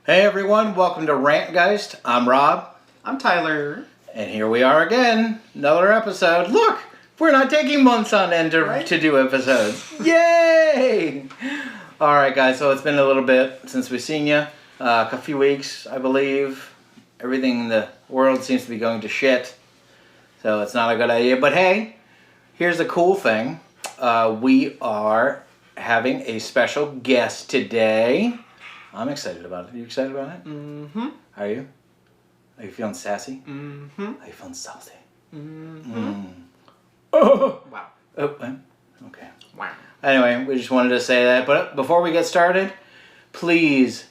Hey everyone, welcome to RANTGEIST. I'm Rob. I'm Tyler. And here we are again, another episode. Look, we're not taking months on end to do episodes. Yay! Alright guys, so it's been a little bit since we've seen you. A few weeks, I believe. Everything in the world seems to be going to shit. So it's not a good idea. But hey, here's the cool thing. We are having a special guest today. I'm excited about it. Are you excited about it? Mm-hmm. Are you? Are you feeling sassy? Mm-hmm. Are you feeling salty? Mm-hmm. Oh! Wow. Oh, okay. Wow. Anyway, we just wanted to say that. But before we get started, please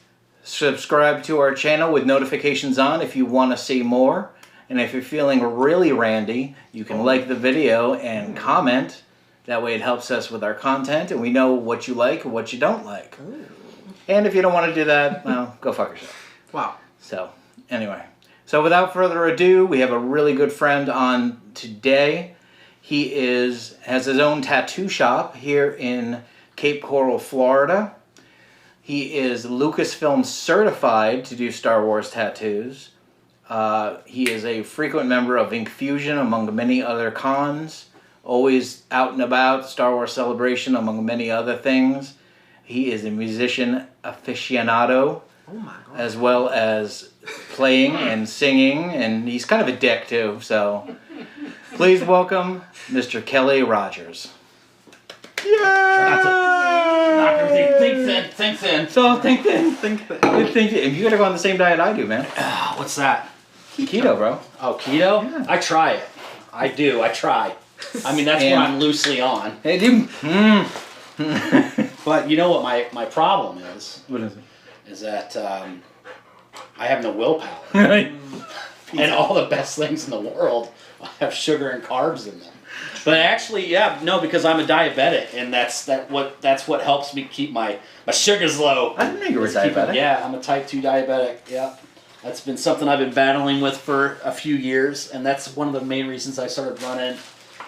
subscribe to our channel with notifications on if you want to see more. And if you're feeling really randy, you can like the video and comment. That way it helps us with our content and we know what you like and what you don't like. Ooh. And if you don't want to do that, well, go fuck yourself. Wow. So, anyway. So without further ado, we have a really good friend on today. He has his own tattoo shop here in Cape Coral, Florida. He is Lucasfilm certified to do Star Wars tattoos. He is a frequent member of Ink Fusion, among many other cons. Always out and about, Star Wars Celebration, among many other things. He is a musician aficionado, Oh my God. as well as playing and singing, and he's kind of a dick too, so please welcome Mr. Kelly Rogers. Knock everything. Think thin. So think then. Think that. You gotta go on the same diet I do, man. What's that? Keto, bro. Oh, keto? Yeah. I try it. I do. I try. I mean, that's And- what I'm loosely on. Hey, dude. But you know what my problem is? What is Is that I have no willpower. it? And all the best things in the world have sugar and carbs in them. But actually, yeah, no, because I'm a diabetic, and that's what helps me keep my sugars low. I didn't know you were Keep it- diabetic. Yeah, I'm a type 2 diabetic, yeah. That's been something I've been battling with for a few years, and that's one of the main reasons I started running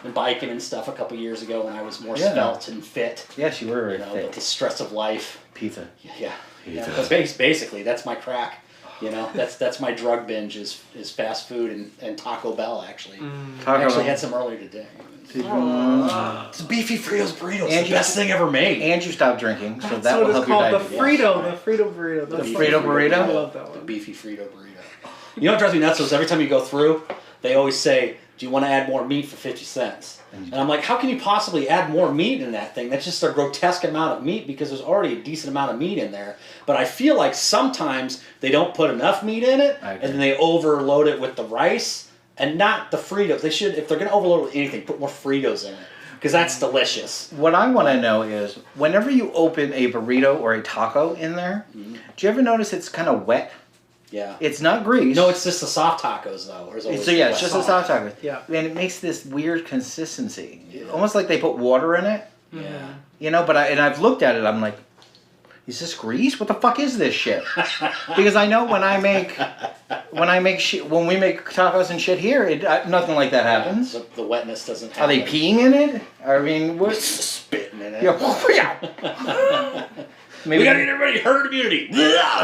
and biking and stuff a couple years ago when I was more svelte and fit. Yes, you were very But thick. the stress of life. Pizza. Yeah. Pizza. But basically, that's my crack. You know, that's my drug binge is fast food and Taco Bell, actually. I actually had some earlier today. It's beefy Fritos burritos. And the best thing ever made. And you stopped drinking, so That's that what will it's help your called. The diabetes. Frito. The Frito burrito. That's Frito burrito? I love that The one. beefy Frito burrito. You know what drives me nuts is every time you go through, they always say, "Do you want to add more meat for 50 cents?" And I'm like, how can you possibly add more meat in that thing? That's just a grotesque amount of meat because there's already a decent amount of meat in there. But I feel like sometimes they don't put enough meat in it, I and agree. then they overload it with the rice and not the Fritos. They should, if they're going to overload it with anything, put more Fritos in it because that's delicious. What I want to know is, whenever you open a burrito or a taco in there, do you ever notice it's kind of wet? Yeah. It's not grease. No, it's just the soft tacos though. Or So yeah, it's just a soft taco. Yeah. And it makes this weird consistency. Yeah. Almost like they put water in it. Yeah. You know, but I've looked at it, I'm like, is this grease? What the fuck is this shit? Because I know when we make tacos and shit here, nothing like that happens. The wetness doesn't happen. Are they peeing in it? I mean, what? Spitting in it. Yeah. Maybe We gotta get everybody herd immunity.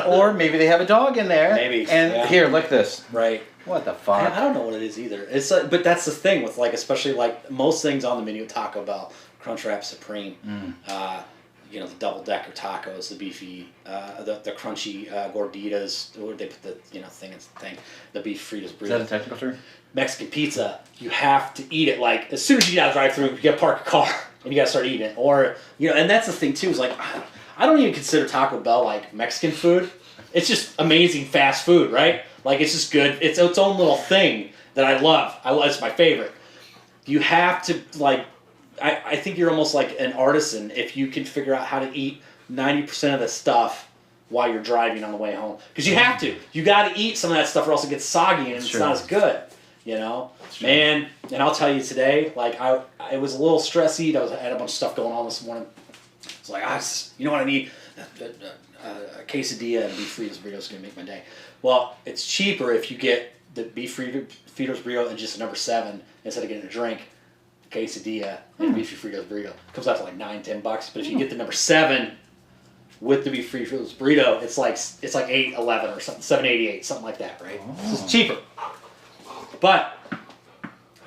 or maybe they have a dog in there. Maybe, And yeah. here, look this. Right. What the I fuck? don't know what it is either. It's but that's the thing with especially most things on the menu at Taco Bell, Crunchwrap Supreme, you know, the double decker tacos, the beefy, the crunchy gorditas, where they put the thing, the beef Fritos burrito. Is that a technical term? Mexican pizza, you have to eat it as soon as you get out of the drive-thru, you gotta park a car and you gotta start eating it. Or and that's the thing too is I don't even consider Taco Bell Mexican food. It's just amazing fast food, right? It's just good. It's its own little thing that I love. It's my favorite. You have to I think you're almost like an artisan if you can figure out how to eat 90% of the stuff while you're driving on the way home. Because you have to. You got to eat some of that stuff or else it gets soggy and it's not as good. You know? Man, and I'll tell you today, I was a little stressy. I had a bunch of stuff going on this morning. It's you know what I need? A quesadilla and a beef Fritos burrito is going to make my day. Well, it's cheaper if you get the beef Fritos burrito and just a number 7 instead of getting a drink. Quesadilla and beef Fritos burrito. Comes out to $9-10. But if you get the number 7 with the beef fritos burrito, it's like $8.11 or something, $7.88, something like that, right? Oh. So it's cheaper. But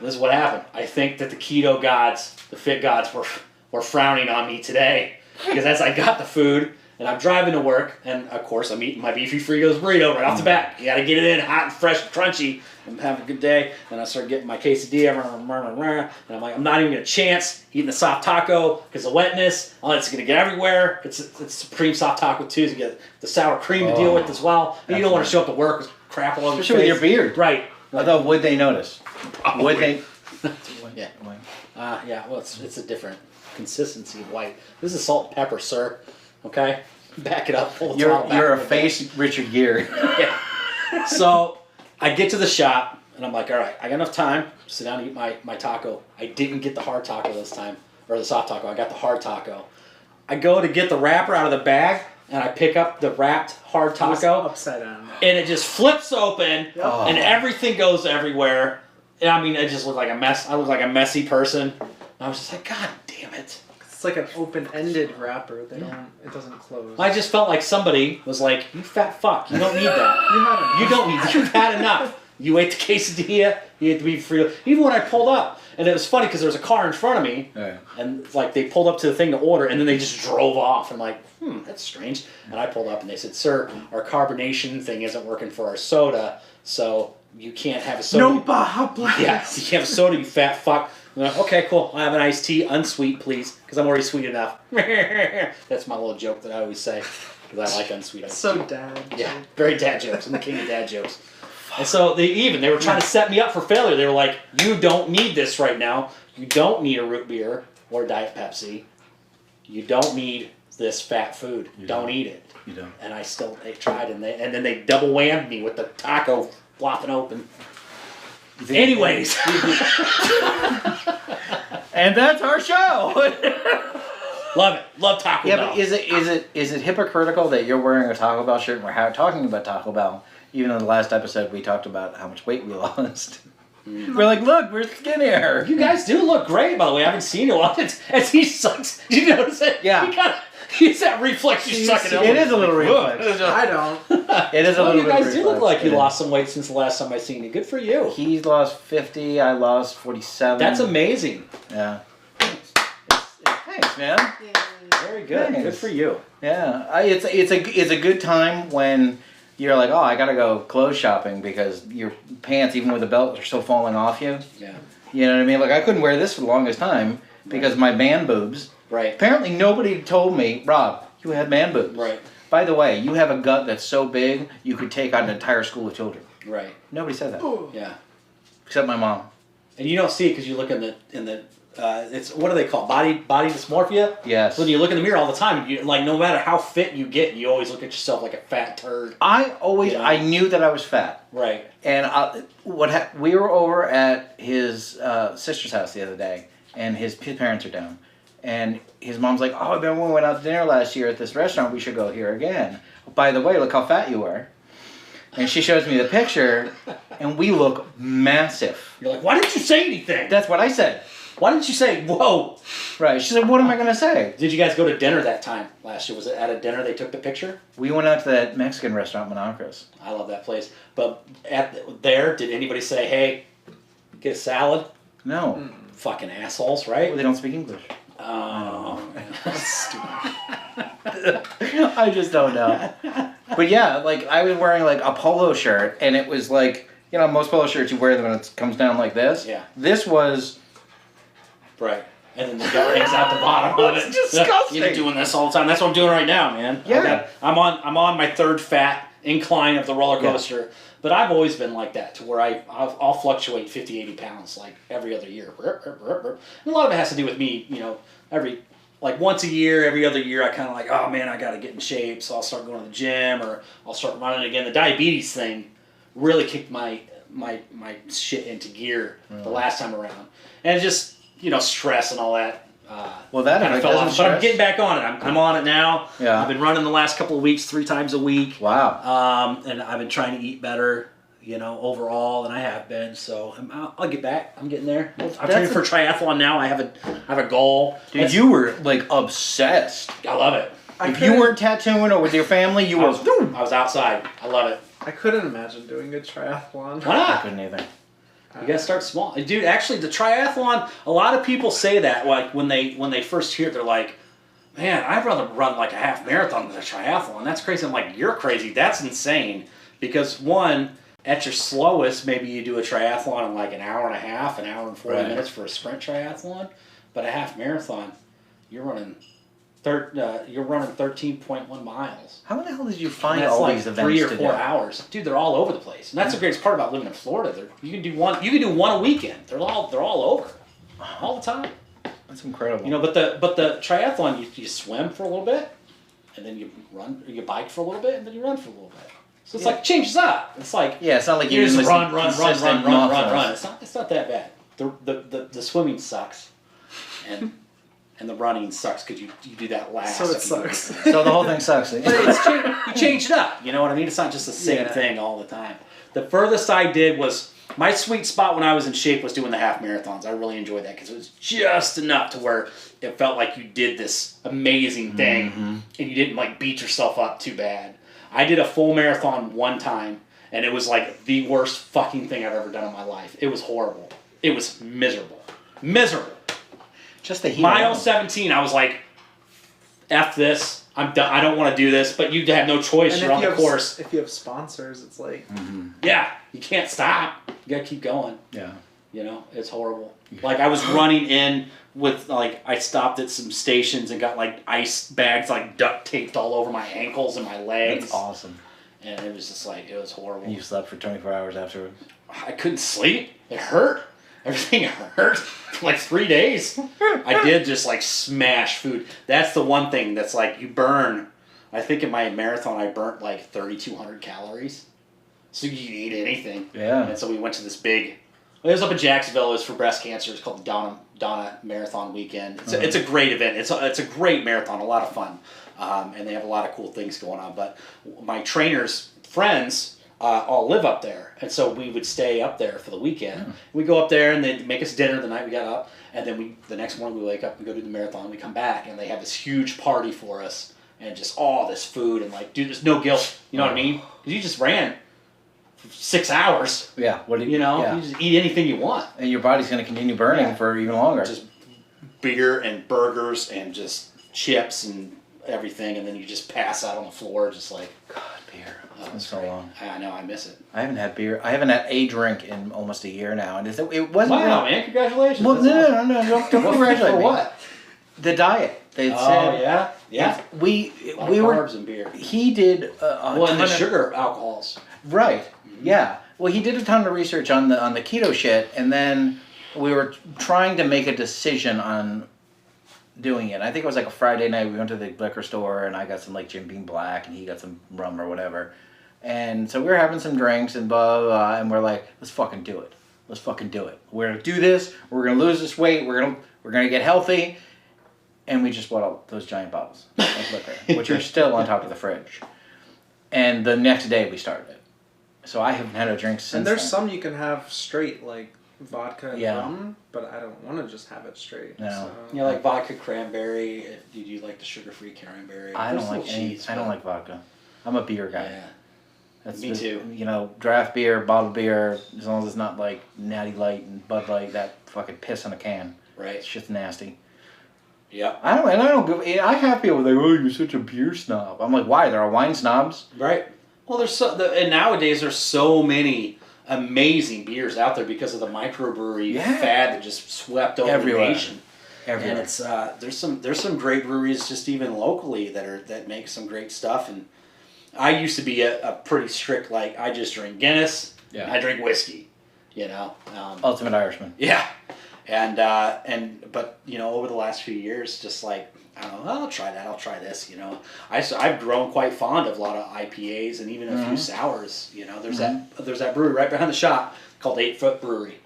this is what happened. I think that the keto gods, the fit gods, were frowning on me today because as I got the food and I'm driving to work, and of course I'm eating my beefy Fritos burrito right off the bat. You got to get it in hot and fresh, and crunchy. I'm having a good day, and I start getting my quesadilla, and I'm like, I'm not even gonna chance eating the soft taco because the wetness. Oh, it's gonna get everywhere. It's supreme soft taco too. So you get the sour cream to deal with as well. And you don't want to show up to work with crap all over your face. Especially with your beard. Right. Although, would they notice? Probably. Would they? Yeah. Yeah. Well, it's a different consistency of white. This is salt and pepper, sir. Okay. Back it up. Pull the towel back You're a little bit. face Richard Gere. Yeah. So I get to the shop and I'm like, all right, I got enough time to sit down and eat my taco. I didn't get the hard taco this time, or the soft taco. I got the hard taco. I go to get the wrapper out of the bag and I pick up the wrapped hard taco. Upside down. And it just flips open Oh. and everything goes everywhere. And I mean, it just looked like a mess. I looked like a messy person. And I was just like, God damn it. It's like an open-ended wrapper. It doesn't close. I just felt like somebody was like, you fat fuck, you don't need that. You had enough. You don't need. You've had enough. You ate the quesadilla. You ate the beef Frito. Even when I pulled up, and it was funny because there was a car in front of me, Right. and like they pulled up to the thing to order, and then they just drove off. And I'm like, that's strange. And I pulled up, and they said, "Sir, our carbonation thing isn't working for our soda, so you can't have a soda." No Baja Blast. Yeah, you can't have a soda, you fat fuck. I'm like, okay, cool. I'll have an iced tea, unsweet, please, because I'm already sweet enough. That's my little joke that I always say, because I like unsweet iced tea. So dad. Yeah, very dad jokes. I'm the king of dad jokes. And so they were trying to set me up for failure. They were like, you don't need this right now. You don't need a root beer or a Diet Pepsi. You don't need this fat food. Don't eat it. You don't. And they tried, and then they double whammed me with the taco flopping open. Anyways. And that's our show. Love it. Love Taco Bell. But is it hypocritical that you're wearing a Taco Bell shirt and we're talking about Taco Bell, even in the last episode we talked about how much weight we lost? We're like, look, we're skinnier. You guys do look great, by the way. I haven't seen you as he sucks. Did you notice it? Yeah. He's that reflex you're sucking It is a little reflex. I don't. It is a Well, little you bit guys do look reflex. like you It is. lost some weight since the last time I seen you. Good for you. He's lost 50. I lost 47. That's amazing. Yeah. Thanks, man. Very good. Nice. Good for you. Yeah. It's a good time when you're like, oh, I gotta go clothes shopping because your pants, even with the belt, are still falling off you. Yeah. You know what I mean? Like I couldn't wear this for the longest time because my man boobs. Right. Apparently nobody told me, Rob, you had man boobs. Right. By the way, you have a gut that's so big you could take on an entire school of children. Right. Nobody said that. Ooh. Yeah. Except my mom. And you don't see it because you look in the it's what do they call body dysmorphia? Yes. When you look in the mirror all the time, you like no matter how fit you get, you always look at yourself like a fat turd. I knew that I was fat. Right. And we were over at his sister's house the other day, and his parents are down. And his mom's like, oh, I remember when we went out to dinner last year at this restaurant, we should go here again. By the way, look how fat you are. And she shows me the picture, and we look massive. You're like, why didn't you say anything? That's what I said. Why didn't you say, whoa? Right. She's like, what am I going to say? Did you guys go to dinner that time last year? Was it at a dinner they took the picture? We went out to that Mexican restaurant, Monacros. I love that place. But did anybody say, hey, get a salad? No. Fucking assholes, right? They don't speak English. Oh, stupid. I just don't know. But yeah, like I was wearing like a polo shirt, and it was like, you know, most polo shirts you wear them when it comes down like this. Yeah. This was Right. And then the gut hangs out the bottom of it. It's disgusting. You're doing this all the time. That's what I'm doing right now, man. Yeah. I'm on my third fat incline of the roller coaster. Yeah. But I've always been like that, to where I'll fluctuate 50, 80 pounds like every other year. And a lot of it has to do with me, you know, once a year, every other year, I kind of like, oh man, I got to get in shape. So I'll start going to the gym or I'll start running again. The diabetes thing really kicked my shit into gear the last time around. And just, you know, stress and all that. Well, that kind of fell off, but I'm getting back on it. I'm on it now. Yeah. I've been running the last couple of weeks, 3 times a week. Wow. And I've been trying to eat better, you know, overall, and I have been. So I'll get back. I'm getting there. I'm training for triathlon now. I have a goal. Dude, you were like obsessed. I love it. If you weren't tattooing or with your family, you were. I was outside. I love it. I couldn't imagine doing a triathlon. Why I not? couldn't either. You gotta start small, dude. Actually, the triathlon. A lot of people say that, like when they first hear it, they're like, "Man, I'd rather run like a half marathon than a triathlon." That's crazy. I'm like, "You're crazy. That's insane." Because one, at your slowest, maybe you do a triathlon in like an hour and a half, an hour and 40 minutes for a sprint triathlon, but a half marathon, you're running 13.1 miles. How the hell did you find That's all like these events 3 or to 4 do? hours, dude. They're all over the place, and that's the greatest part about living in Florida. You can do one a weekend. They're all over, all the time. That's incredible. You know, but the triathlon, you swim for a little bit, and then you run, or you bike for a little bit, and then you run for a little bit. So it's like changes up. It's like it's not like you just doing run. consistent Run. muscles. It's not that bad. The swimming sucks, and the running sucks because you do that last. So it sucks. So the whole thing sucks. But you change it up. You know what I mean? It's not just the same thing all the time. The furthest I did was my sweet spot when I was in shape was doing the half marathons. I really enjoyed that because it was just enough to where it felt like you did this amazing thing and you didn't like beat yourself up too bad. I did a full marathon one time and it was like the worst fucking thing I've ever done in my life. It was horrible. It was miserable. Miserable. Just the heat. Mile 17, I was like, F this. I'm done. I don't want to do this, but you have no choice. And you're on the course. If you have sponsors, it's like... Yeah, you can't stop. You got to keep going. Yeah. You know, it's horrible. Like, I was running in with, like, I stopped at some stations and got, like, ice bags, like, duct taped all over my ankles and my legs. That's awesome. And it was just, like, it was horrible. And you slept for 24 hours afterwards. I couldn't sleep. It hurt. Everything hurt for like 3 days. I did just like smash food. That's the one thing that's like you burn. I think in my marathon I burnt like 3,200 calories. So you can eat anything. Yeah. And so we went to this big. It was up in Jacksonville. It was for breast cancer. It's called the Donna Marathon Weekend. It's a great event. It's a great marathon. A lot of fun. And they have a lot of cool things going on. But my trainer's friends all live up there, and so we would stay up there for the weekend. We go up there and they'd make us dinner the night we got up, and then the next morning we wake up and go do the marathon. We come back and they have this huge party for us and just all this food and like, dude, there's no guilt. You know what I mean? 'Cause you just ran for 6 hours. Yeah. What do You just eat anything you want. And your body's going to continue burning for even longer. Just beer and burgers and just chips and everything, and then you just pass out on the floor just like, God, beer. It's been it's so great. long. I know, I miss it. I haven't had beer. I haven't had a drink in almost a year now, and it wasn't. Wow, man! Congratulations. Well, That's awesome. no, don't congratulate For me. what? The diet. They Oh said. yeah. We A lot we of were. carbs and beer. He did. Well, and the sugar alcohols. Right. Yeah. Well, he did a ton of research on the keto shit, and then we were trying to make a decision on doing it. I think it was like a Friday night. We went to the liquor store, and I got some like Jim Beam Black, and he got some rum or whatever. And so we were having some drinks and blah, blah, blah, and we're like, let's fucking do it. Let's fucking do it. We're gonna do this. We're gonna lose this weight. We're gonna get healthy. And we just bought all those giant bottles of liquor, which are still on top of the fridge. And the next day we started it. So I haven't had a drink since. And there's then. some you can have straight, like vodka and Yeah. rum, but I don't want to just have it straight. No. So. You know, like vodka cranberry. Do you like the sugar-free cranberry? I don't There's like little any. cheese, I don't but- like vodka. I'm a beer guy. Yeah. That's Me too. You know, draft beer, bottled beer, as long as it's not like Natty Light and Bud Light, that fucking piss in a can. Right. It's just nasty. Yep. I have people like, oh, you're such a beer snob. I'm like, why? There are wine snobs. Right. Well, and nowadays there's so many amazing beers out there because of the microbrewery fad that just swept over Everywhere. the nation. Everywhere. And it's there's some great breweries just even locally that make some great stuff. And I used to be a pretty strict, like, I just drink Guinness. Yeah. I drink whiskey. You know. Ultimate Irishman. Yeah. But you know, over the last few years, just like, I don't know, I'll try that, I'll try this, you know. I've grown quite fond of a lot of IPAs and even a few sours. You know, there's that brewery right behind the shop called 8 Foot Brewery.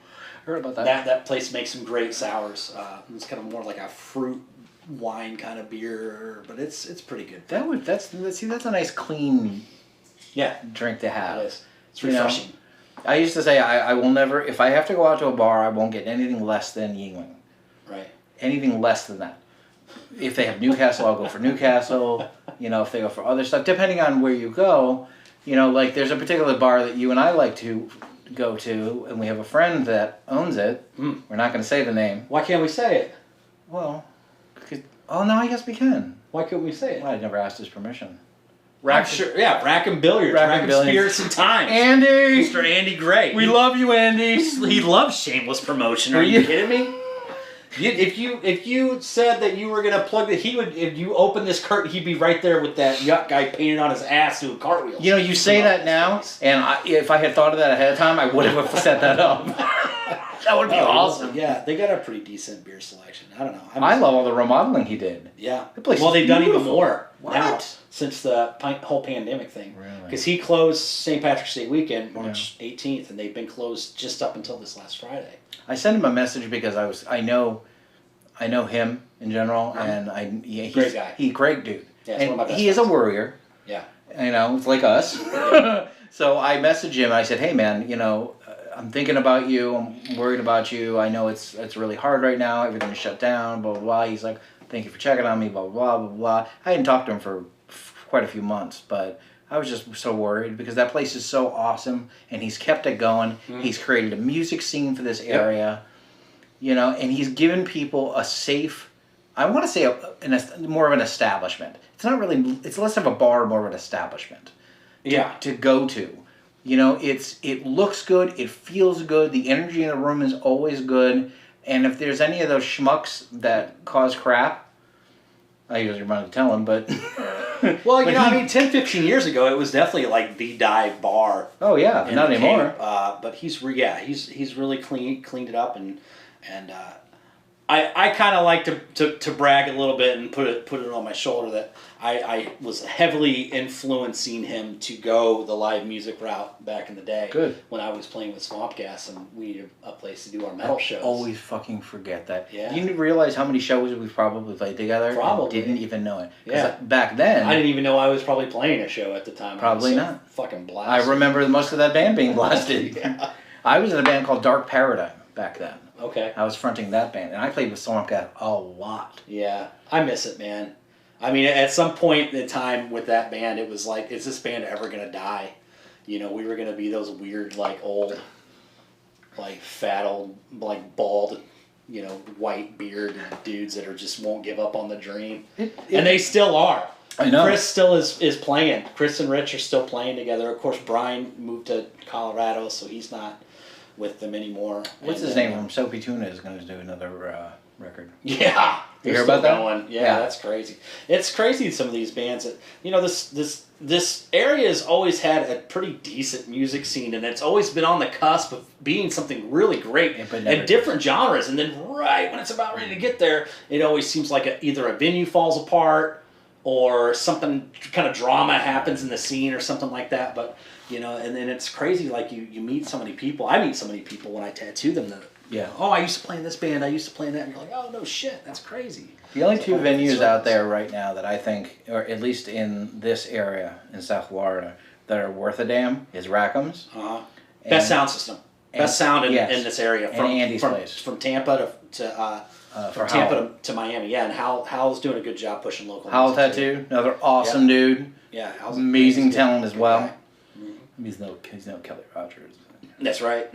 Heard about that. That place makes some great sours. It's kind of more like a fruit wine kind of beer, but it's pretty good. That's a nice clean drink to have. It is. It's You know? refreshing. I used to say I will never, if I have to go out to a bar, I won't get anything less than Yingling. Right. Anything less than that. if they have Newcastle, I'll go for Newcastle. You know, if they go for other stuff, depending on where you go. You know, like there's a particular bar that you and I like to go to, and we have a friend that owns it. We're not going to say the name. Why can't we say it? Well, oh no, I guess we can. Why couldn't we say it? Well, I never asked his permission. I'm sure. Yeah, Rackham Billiards, Rackham Spirits and Times. Andy, Mr. Andy Gray. we love you, Andy. He loves shameless promotion. Are you kidding me? If you said that you were gonna plug that, he would. If you open this curtain, he'd be right there with that yuck guy painted on his ass doing cartwheels. You know, you say that now, and if I had thought of that ahead of time, I would have set that up. That would be awesome. Yeah, they got a pretty decent beer selection. I don't know. I love all the remodeling he did. Yeah. The place Well, is they've done even beautiful. more What? now since the whole pandemic thing. Really? Because he closed St. Patrick's Day weekend, March 18th, and they've been closed just up until this last Friday. I sent him a message because I know him in general, and he's Great guy. He's a great dude. Yeah, he's one of my and best he is a friends. worrier. Yeah. You know, it's like us. So I messaged him. I said, "Hey, man, you know, I'm thinking about you. I'm worried about you. I know it's really hard right now. Everything's shut down. Blah blah blah." He's like, "Thank you for checking on me." Blah blah blah blah. I hadn't talked to him for quite a few months, but I was just so worried because that place is so awesome, and he's kept it going. He's created a music scene for this area, you know, and he's given people a safe. I want to say more of an establishment. It's not really. It's less of a bar, more of an establishment. To go to. You know, it looks good, it feels good, the energy in the room is always good, and if there's any of those schmucks that cause crap, I usually run to tell them, but... Well, you know, I mean, 10, 15 years ago, it was definitely like the dive bar. Oh, yeah, not anymore. But he's really cleaned it up, and I kind of like to brag a little bit and put it on my shoulder that I was heavily influencing him to go the live music route back in the day. Good. When I was playing with Swamp Gas and we needed a place to do our metal shows. Always fucking forget that. Yeah. You realize how many shows we've probably played together? Probably. And didn't even know it. Yeah. Back then... I didn't even know I was probably playing a show at the time. Probably I was not. Fucking I blasted. remember most of that band being blasted. Yeah. I was in a band called Dark Paradigm back then. Okay. I was fronting that band, and I played with Swamp Cat a lot. Yeah, I miss it, man. I mean, at some point in time with that band, it was like, is this band ever gonna die? You know, we were gonna be those weird, like old, like fat old, like bald, you know, white beard dudes that won't give up on the dream, and they still are. I know. Chris still is playing. Chris and Rich are still playing together. Of course, Brian moved to Colorado, so he's not with them anymore. What's his name from Soapy Tuna is going to do another record. Yeah. You hear about that? Going. Yeah, that's crazy. It's crazy, some of these bands that, you know, this area has always had a pretty decent music scene, and it's always been on the cusp of being something really great and different genres, and then right when it's about ready to get there, it always seems like either a venue falls apart or something kind of drama happens in the scene or something like that, but... You know, and then it's crazy, like, you meet so many people. I meet so many people when I tattoo them that, oh, I used to play in this band, I used to play in that. And you're like, oh, no shit, that's crazy. The only two venues out there right now that I think, or at least in this area in South Florida, that are worth a damn is Rackham's. Best sound system. Best sound in this area. From Andy's place. From Tampa to Miami. Yeah, and Hal's doing a good job pushing local. Hal Tattoo, another awesome dude. Yeah, Hal's amazing talent as well. Guy. He's no Kelly Rogers. That's right.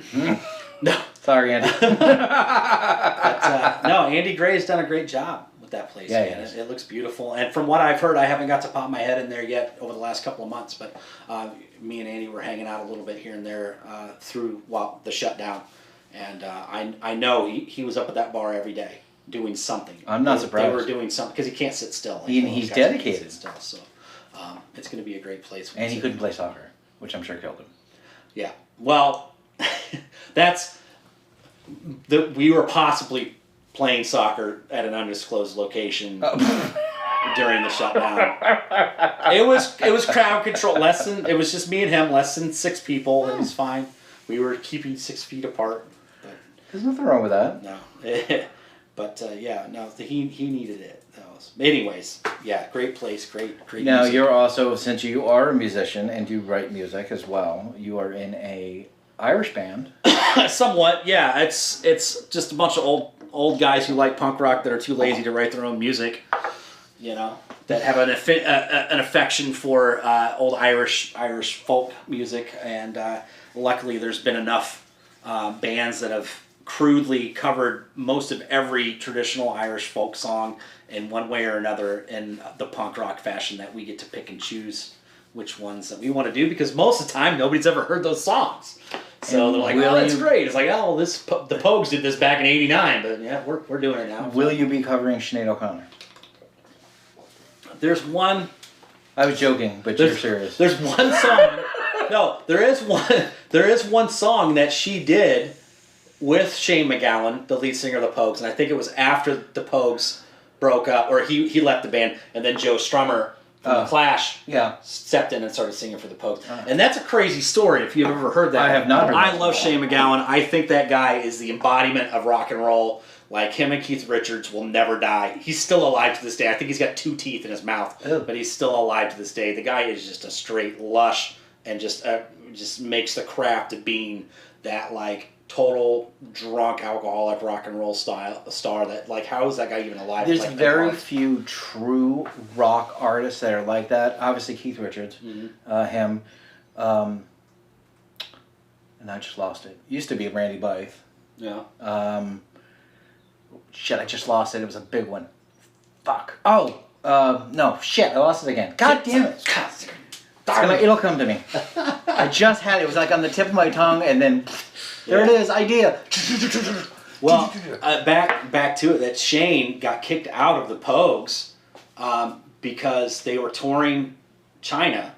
No. Sorry, Andy. But, no, Andy Gray's done a great job with that place. Yeah, man. It looks beautiful. And from what I've heard, I haven't got to pop my head in there yet over the last couple of months, but me and Andy were hanging out a little bit here and there through the shutdown. And I know he was up at that bar every day doing something. I'm not surprised. They were doing something because he can't sit still. He's dedicated. Still, so it's going to be a great place. And he couldn't play soccer, which I'm sure killed him. Yeah. Well, we were possibly playing soccer at an undisclosed location during the shutdown. It was crowd control. It was just me and him, less than 6 people. It was fine. We were keeping 6 feet apart. But there's nothing wrong with that. No. But he needed it. Anyways, yeah, great place, great. Now music. you're also, since you are a musician and you write music as well, you are in a Irish band. Somewhat, yeah. It's just a bunch of old guys who like punk rock that are too lazy to write their own music, you know, that have an affection for old Irish folk music, and luckily there's been enough bands that have crudely covered most of every traditional Irish folk song in one way or another in the punk rock fashion that we get to pick and choose which ones that we want to do, because most of the time nobody's ever heard those songs. So they're like, oh, that's great. It's like, oh, the Pogues did this back in '89, but yeah, we're doing it now. Will you be covering Sinead O'Connor? There's one. I was joking, but you're serious. There's one song. No, there is one. There is one song that she did with Shane MacGowan, the lead singer of the Pogues, and I think it was after the Pogues broke up, or he left the band, and then Joe Strummer from the Clash stepped in and started singing for the Pogues. And that's a crazy story if you've ever heard that. I have not heard that. I love Shane MacGowan. I think that guy is the embodiment of rock and roll. Like, him and Keith Richards will never die. He's still alive to this day. I think he's got 2 teeth in his mouth, but he's still alive to this day. The guy is just a straight lush and just makes the craft of being that, like, total drunk alcoholic rock and roll star that, like, how is that guy even alive? There's like very few true rock artists that are like that. Obviously Keith Richards, him, and I just lost it. Used to be Randy Blythe. Yeah. Shit, I just lost it. It was a big one. Fuck. Oh, no, shit, I lost it again. God damn it. It'll come to me. I just had it. It was like on the tip of my tongue, and then there it is, idea. Well, back to it, that Shane got kicked out of the Pogues because they were touring China,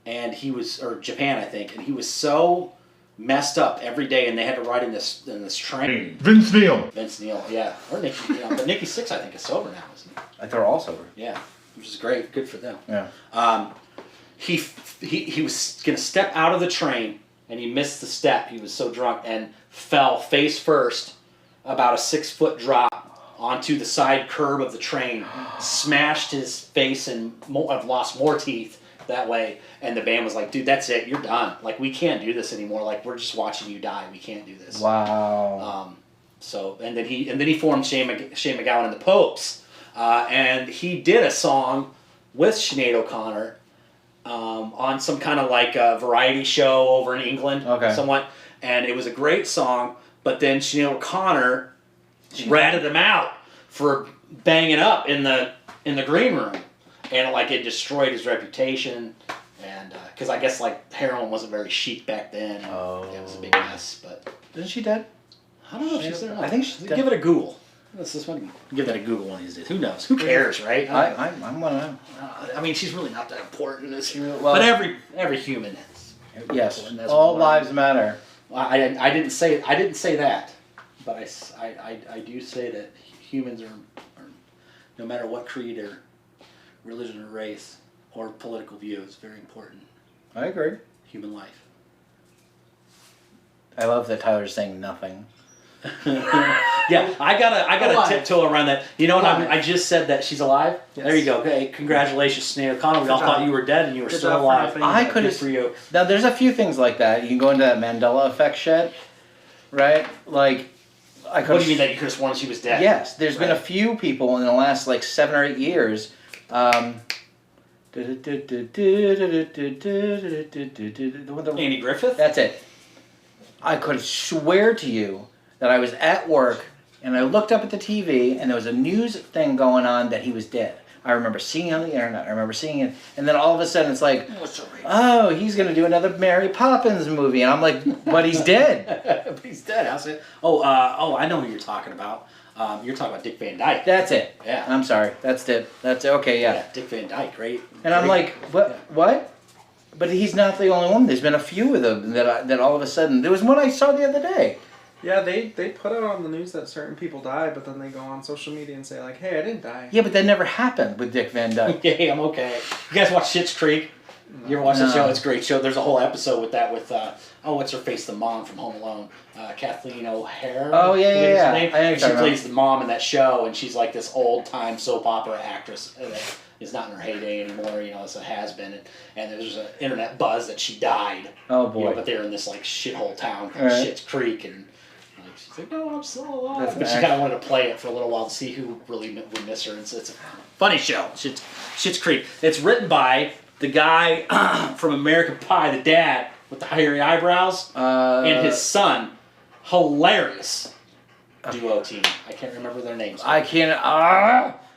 and or Japan, I think, and he was so messed up every day, and they had to ride in this train. Vince Neil, yeah, or Nikki, but Nikki Sixx, I think, is sober now, isn't he? I they're all sober. Yeah, which is great, good for them. Yeah. He was gonna step out of the train, and he missed the step. He was so drunk and fell face first, about a 6-foot drop onto the side curb of the train, smashed his face, and I've lost more teeth that way. And the band was like, dude, that's it, you're done. Like, we can't do this anymore. Like, we're just watching you die. We can't do this. Wow. And then he formed Shane MacGowan and the Popes, and he did a song with Sinead O'Connor on some kind of like a variety show over in England, somewhat. And it was a great song. But then Sinead O'Connor ratted him out for banging up in the green room, and like it destroyed his reputation. And because I guess like heroin wasn't very chic back then. And it was a big mess. But isn't she dead? I don't know if she's there. I think she's dead. Give it a Google. Let's just give that a Google one of these days. Who knows? Who cares, right? I'm gonna. I mean, she's really not that important. Well, but every human is. Yes. All lives matter. I didn't say that, but I do say that humans are no matter what creed or religion or race or political view, it's very important. I agree. Human life. I love that Tyler's saying nothing. Yeah, I gotta tiptoe around that. You know what? I just said that she's alive. Yes. There you go. Okay, congratulations, Sinead O'Connor. We all thought you were dead and you were still alive. I could have. For you. Now there's a few things like that. You can go into that Mandela effect shit, right? Like, I could. What do you mean that you could have sworn she was dead? Yes, there's been a few people in the last like 7 or 8 years. Andy Griffith? That's it. I could swear to you that I was at work and I looked up at the TV and there was a news thing going on that he was dead. I remember seeing it on the internet. I remember seeing it, and then all of a sudden it's like, oh, he's going to do another Mary Poppins movie, and I'm like, but he's dead. But he's dead. How's it? I know who you're talking about. You're talking about Dick Van Dyke. That's it. Yeah. I'm sorry. That's it. That's it. Okay. Yeah. Dick Van Dyke. Great. And I'm like, what? Yeah. What? But he's not the only one. There's been a few of them that all of a sudden. There was one I saw the other day. Yeah, they put out on the news that certain people died, but then they go on social media and say like, "Hey, I didn't die." Yeah, but that never happened with Dick Van Dyke. Okay, I'm okay. You guys watch Schitt's Creek? You ever watch that show? It's a great show. There's a whole episode with that with what's her face, the mom from Home Alone, Kathleen O'Hare. Oh yeah. She plays the mom in that show, and she's like this old time soap opera actress that is not in her heyday anymore. You know, it's a has been, and there's an internet buzz that she died. Oh boy! You know, but they're in this like shithole town called Schitt's Creek, and like She's like, no, I'm still alive. That's But she kind of wanted to play it for a little while to see who really would miss her. It's a funny show. Schitt's Creek. It's written by the guy from American Pie, the dad with the hairy eyebrows, and his son. Hilarious duo team. I can't remember their names. I can't.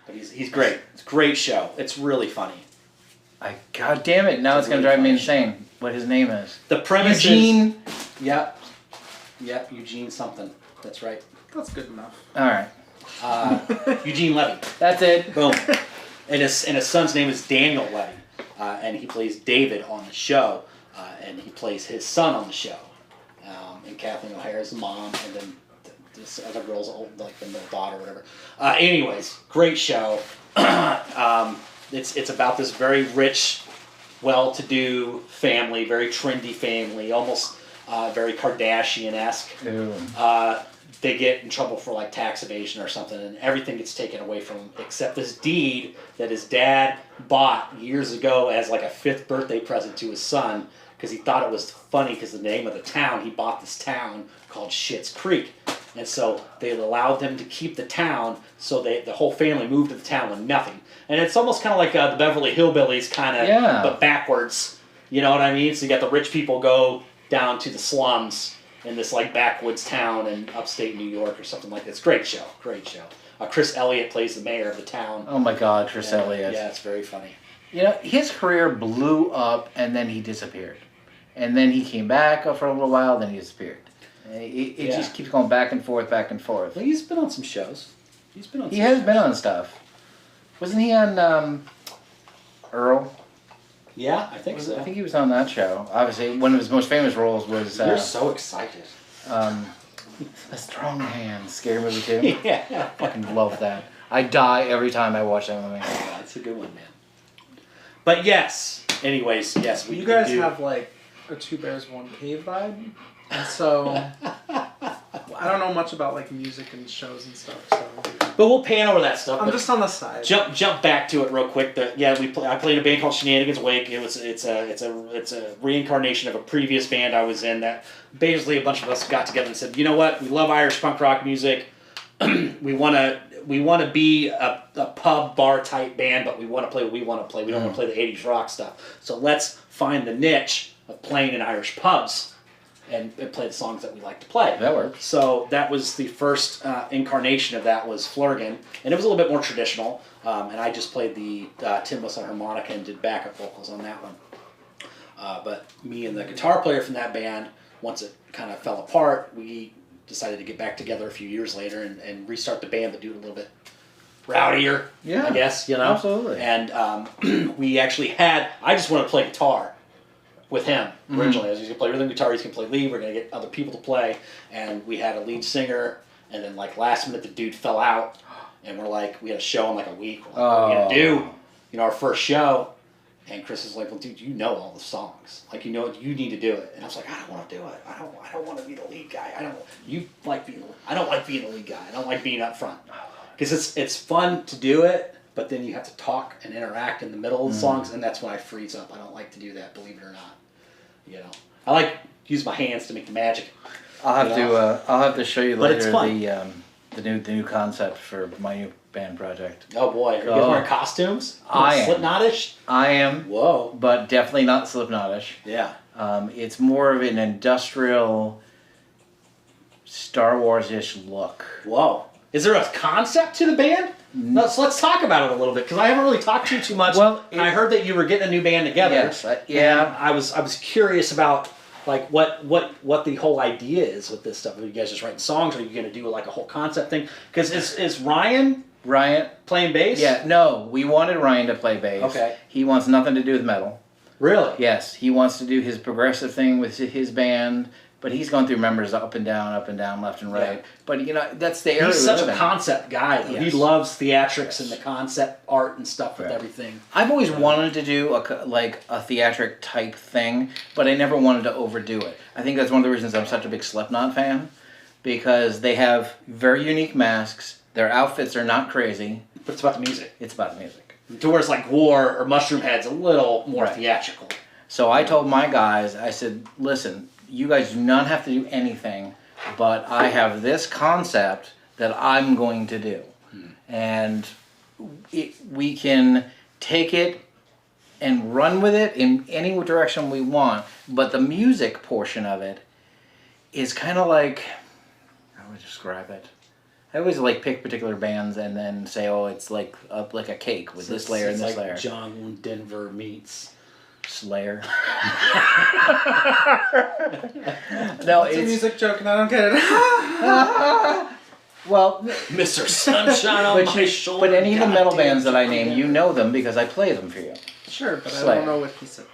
But he's great. It's a great show. It's really funny. God damn it! Now it's gonna really drive me funny insane. What his name is? The premise Eugene. is... Yep. Yep, Eugene something. That's right. That's good enough. All right. Eugene Levy. That's it. Boom. And his son's name is Daniel Levy. And he plays David on the show. And he plays his son on the show. And Kathleen O'Hara is the mom. And then this other girl's old, like the middle daughter or whatever. Anyways, great show. It's about this very rich, well-to-do family, very trendy family, almost very Kardashian-esque. They get in trouble for like tax evasion or something, and everything gets taken away from them except this deed that his dad bought years ago as like a 5th birthday present to his son because he thought it was funny because the name of the town, he bought this town called Schitt's Creek. And so they allowed them to keep the town, so the whole family moved to the town with nothing. And it's almost kind of like the Beverly Hillbillies kind of, but backwards. You know what I mean? So you got the rich people go down to the slums in this like backwoods town in upstate New York or something like that. It's a great show, great show. Chris Elliott plays the mayor of the town. Oh my God, Chris Elliott. Yeah, it's very funny. You know, his career blew up and then he disappeared. And then he came back for a little while, then he disappeared. It just keeps going back and forth, back and forth. Well, he's been on some shows. He has been on stuff. Wasn't he on Earl? Yeah, I think so. I think he was on that show. Obviously, one of his most famous roles was... You're so excited. A Strong Hand, scary movie too. Yeah. I fucking love that. I die every time I watch that movie. Yeah, it's a good one, man. But yes, anyways, yes. You guys have like a Two Bears, One Cave vibe. And so, I don't know much about like music and shows and stuff. So, but we'll pan over that stuff. I'm just on the side. Jump back to it real quick. I played a band called Shenanigans Wake. It's a reincarnation of a previous band I was in. That basically a bunch of us got together and said, you know what, we love Irish punk rock music. we want to be a pub bar type band, but we want to play what we want to play. We don't want to play the 80s rock stuff. So let's find the niche of playing in Irish pubs. And play the songs that we like to play. That works. So that was the first incarnation of that was Flurgan, and it was a little bit more traditional. And I just played the timbales and harmonica and did backup vocals on that one. But me and the guitar player from that band, once it kind of fell apart, we decided to get back together a few years later and restart the band, but do it a little bit rowdier. Yeah, I guess absolutely. And we actually I just wanted to play guitar with him originally. He's gonna play rhythm guitar, he's gonna play lead, we're gonna get other people to play, and we had a lead singer, and then like last minute the dude fell out, and we had a show in like a week. We're like, what are we gonna do? Our first show, and Chris is like, well dude, you know all the songs. Like you need to do it. And I was like, I don't wanna do it. I don't wanna be the lead guy. I don't like being the lead guy. I don't like being up front. Because it's fun to do it, but then you have to talk and interact in the middle of the songs, and that's when I freeze up. I don't like to do that, believe it or not. I like to use my hands to make the magic. I'll have to show you later it's fun. the new concept for my new band project. Oh boy, are you guys wearing costumes? I am. Slipknotish? I am. Whoa. But definitely not Slipknotish. Yeah. It's more of an industrial Star Wars-ish look. Whoa. Is there a concept to the band? Let's talk about it a little bit, because I haven't really talked to you too much. Well, and I heard that you were getting a new band together. Yes, I was curious about like what the whole idea is with this stuff. Are you guys just writing songs, or are you going to do like a whole concept thing? Because is Ryan playing bass? Yeah, no, we wanted Ryan to play bass. Okay. He wants nothing to do with metal. Really? Yes, he wants to do his progressive thing with his band. But he's going through members up and down, left and right. Yeah. But that's the area. He's such a concept guy. Though. Yes. He loves theatrics and the concept art and stuff with everything. I've always wanted to do a theatric type thing, but I never wanted to overdo it. I think that's one of the reasons I'm such a big Slipknot fan, because they have very unique masks. Their outfits are not crazy. But it's about the music. It's about the music. To where it's like War or Mushroom Head's a little more theatrical. So I told my guys, I said, listen, you guys do not have to do anything. but I have this concept that I'm going to do. And we can take it and run with it in any direction we want, but the music portion of it is kind of like, how would I describe it? I always like pick particular bands and then say, oh, it's like a cake with this layer and this layer. John Denver meets Slayer. No, it's a music joke and I don't get it. Well, Mr. Sunshine on my shoulder. but any of the metal bands that I name, you know them because I play them for you. Sure, but Slayer. I don't know what he said.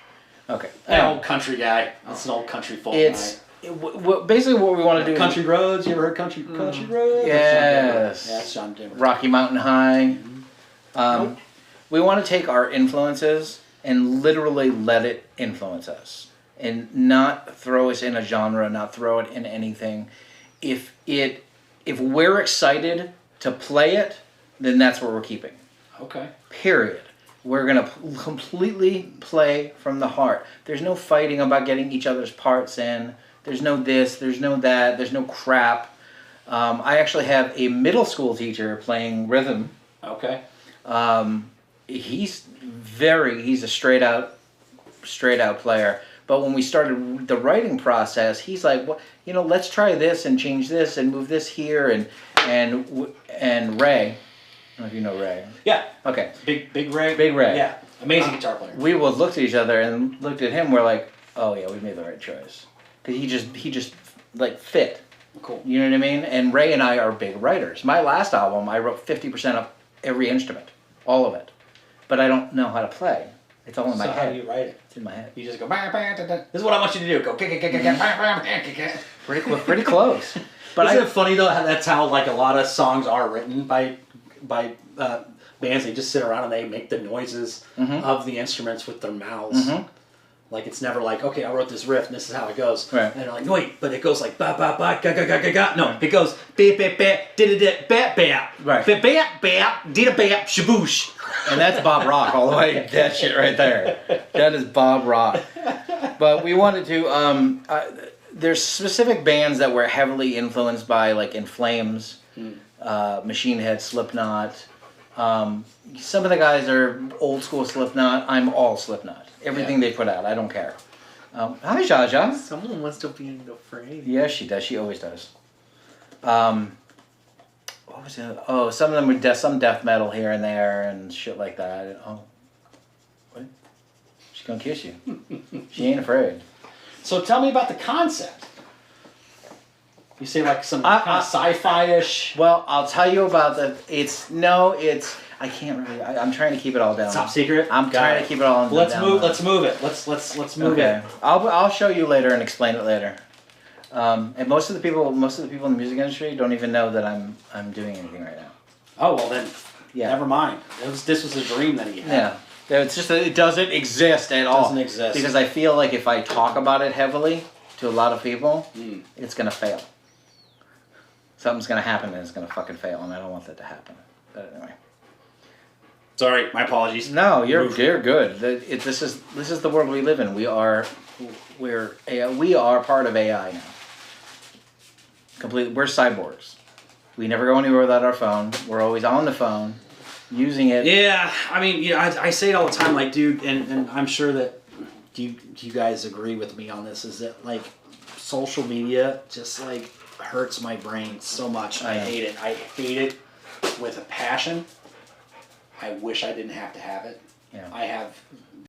Okay. An old country guy. That's an old country folk Basically what we want to do Country Roads. You ever heard Country Roads? Yes. That's John Denver. Rocky Mountain High. We want to take our influences and literally let it influence us and not throw us in a genre, not throw it in anything. If we're excited to play it, then that's what we're keeping. Okay. Period. We're going to completely play from the heart. There's no fighting about getting each other's parts in. There's no this, there's no that, there's no crap. I actually have a middle school teacher playing rhythm. Okay. He's a straight out player. But when we started the writing process, he's like, well, let's try this and change this and move this here and Ray. I don't know if you know Ray. Yeah. Okay. Big Ray. Big Ray. Yeah. Amazing guitar player. We both looked at each other and looked at him. We're like, oh yeah, we made the right choice because he just like fit. Cool. You know what I mean? And Ray and I are big writers. My last album, I wrote 50% of every instrument, all of it, but I don't know how to play. It's all in my head. How do you write it? It's in my head. You just go. Bah, bah, da, da. This is what I want you to do. Go. Pretty close. But Isn't it funny though? How that's how like a lot of songs are written by bands. They just sit around and they make the noises of the instruments with their mouths. Like it's never like, okay, I wrote this riff and this is how it goes. Right. And they're like, wait, but it goes like ba ba ba ga ga ga ga ga. No, it goes ba ba ba did it ba ba Right. ba ba ba did a ba shaboosh. And that's Bob Rock all the way. That shit right there. That is Bob Rock. But we wanted to. There's specific bands that were heavily influenced by, like In Flames, Machine Head, Slipknot. Some of the guys are old school Slipknot. I'm all Slipknot. Everything they put out, I don't care. Hi, Jaja. Someone wants to be in the frame. Yes, she does. She always does. What was it? Oh, some of them were some death metal here and there and shit like that. Oh, what? She's gonna kiss you. She ain't afraid. So tell me about the concept. You say like some kind of sci-fi-ish. Well, I'll tell you about I can't really. I'm trying to keep it all down. Top secret. I'm trying to keep it all down. Let's move it. Let's move it. I'll show you later and explain it later. And most of the people in the music industry don't even know that I'm doing anything right now. Oh well, then Yeah. never mind. This was a dream that he had. Yeah. It's just that it doesn't exist at all. Doesn't exist. Because I feel like if I talk about it heavily to a lot of people, it's gonna fail. Something's gonna happen and it's gonna fucking fail, and I don't want that to happen. But anyway. Sorry, my apologies. No, you're good. This is the world we live in. We are part of AI now. Completely, we're cyborgs. We never go anywhere without our phone. We're always on the phone, using it. Yeah, I mean, I say it all the time, like, dude, and I'm sure that you guys agree with me on this. Is that like social media just like hurts my brain so much. I hate it. I hate it with a passion. I wish I didn't have to have it. Yeah. I have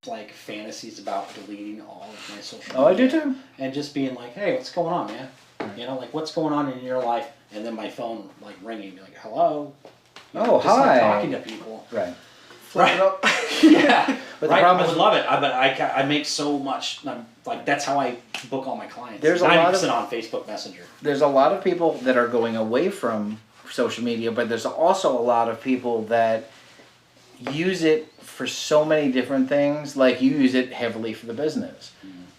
like fantasies about deleting all of my social media. Oh, I do too. And just being like, hey, what's going on, man? You know, like what's going on in your life? And then my phone like ringing, be like, hello. You know, Oh, just, hi. like, talking to people. Right. Flip it up. Yeah. But right. the problem I is, would love it. But I make so much. Like that's how I book all my clients. There's a lot of 90% on Facebook Messenger. there's a lot of people that are going away from social media, but there's also a lot of people that use it for so many different things. Like you use it heavily for the business.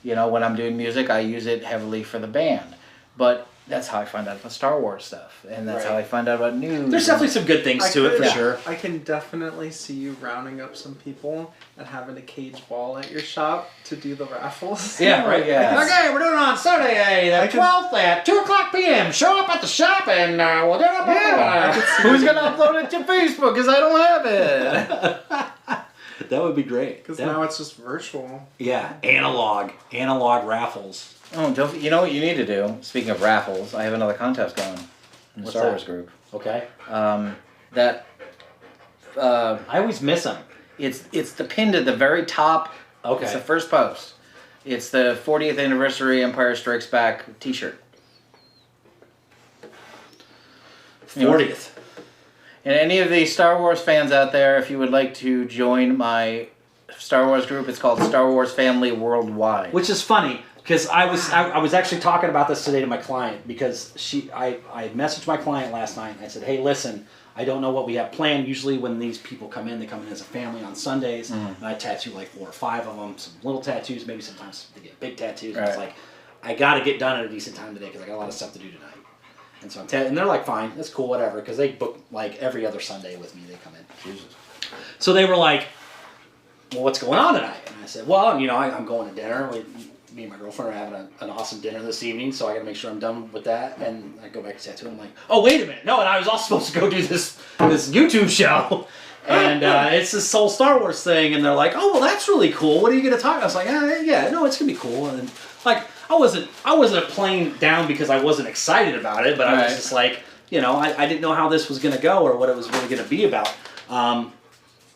You know, when I'm doing music, I use it heavily for the band. But that's how I find out about Star Wars stuff, and that's Right. how I find out about news. There's definitely some good things to it for sure. I can definitely see you rounding up some people and having a cage ball at your shop to do the raffles. Yeah, right. Yeah. Okay, we're doing it on Saturday, the 12th at 2:00 p.m. Show up at the shop and we'll do it. Yeah. Who's gonna upload it to Facebook? Because I don't have it. That would be great. Because now it's just virtual. Yeah, analog raffles. Oh, you know what you need to do? Speaking of raffles, I have another contest going in the What's Star that? Wars group. Okay. That I always miss them. it's the pinned at the very top. Okay. It's the first post. It's the 40th anniversary Empire Strikes Back T-shirt. 40th. And any of the Star Wars fans out there, if you would like to join my Star Wars group, it's called Star Wars Family Worldwide. Which is funny because I was actually talking about this today to my client because I messaged my client last night and I said, hey, listen, I don't know what we have planned. Usually when these people come in, they come in as a family on Sundays, and I tattoo like 4 or 5 of them, some little tattoos, maybe sometimes they get big tattoos. And it's like, I got to get done at a decent time today because I got a lot of stuff to do tonight. And so and they're like, fine, that's cool, whatever, because they book like every other Sunday with me. They come in. Jesus. So they were like, well, what's going on tonight? And I said, well, I'm going to dinner. Me and my girlfriend are having an awesome dinner this evening, so I got to make sure I'm done with that. And I go back to tattoo. I'm like, oh, wait a minute. No, and I was also supposed to go do this YouTube show. And it's this whole Star Wars thing. And they're like, oh, well, that's really cool. What are you going to talk about? I was like, yeah, no, it's going to be cool. And like, I wasn't playing down because I wasn't excited about it, but I was just like, I didn't know how this was going to go or what it was really going to be about. And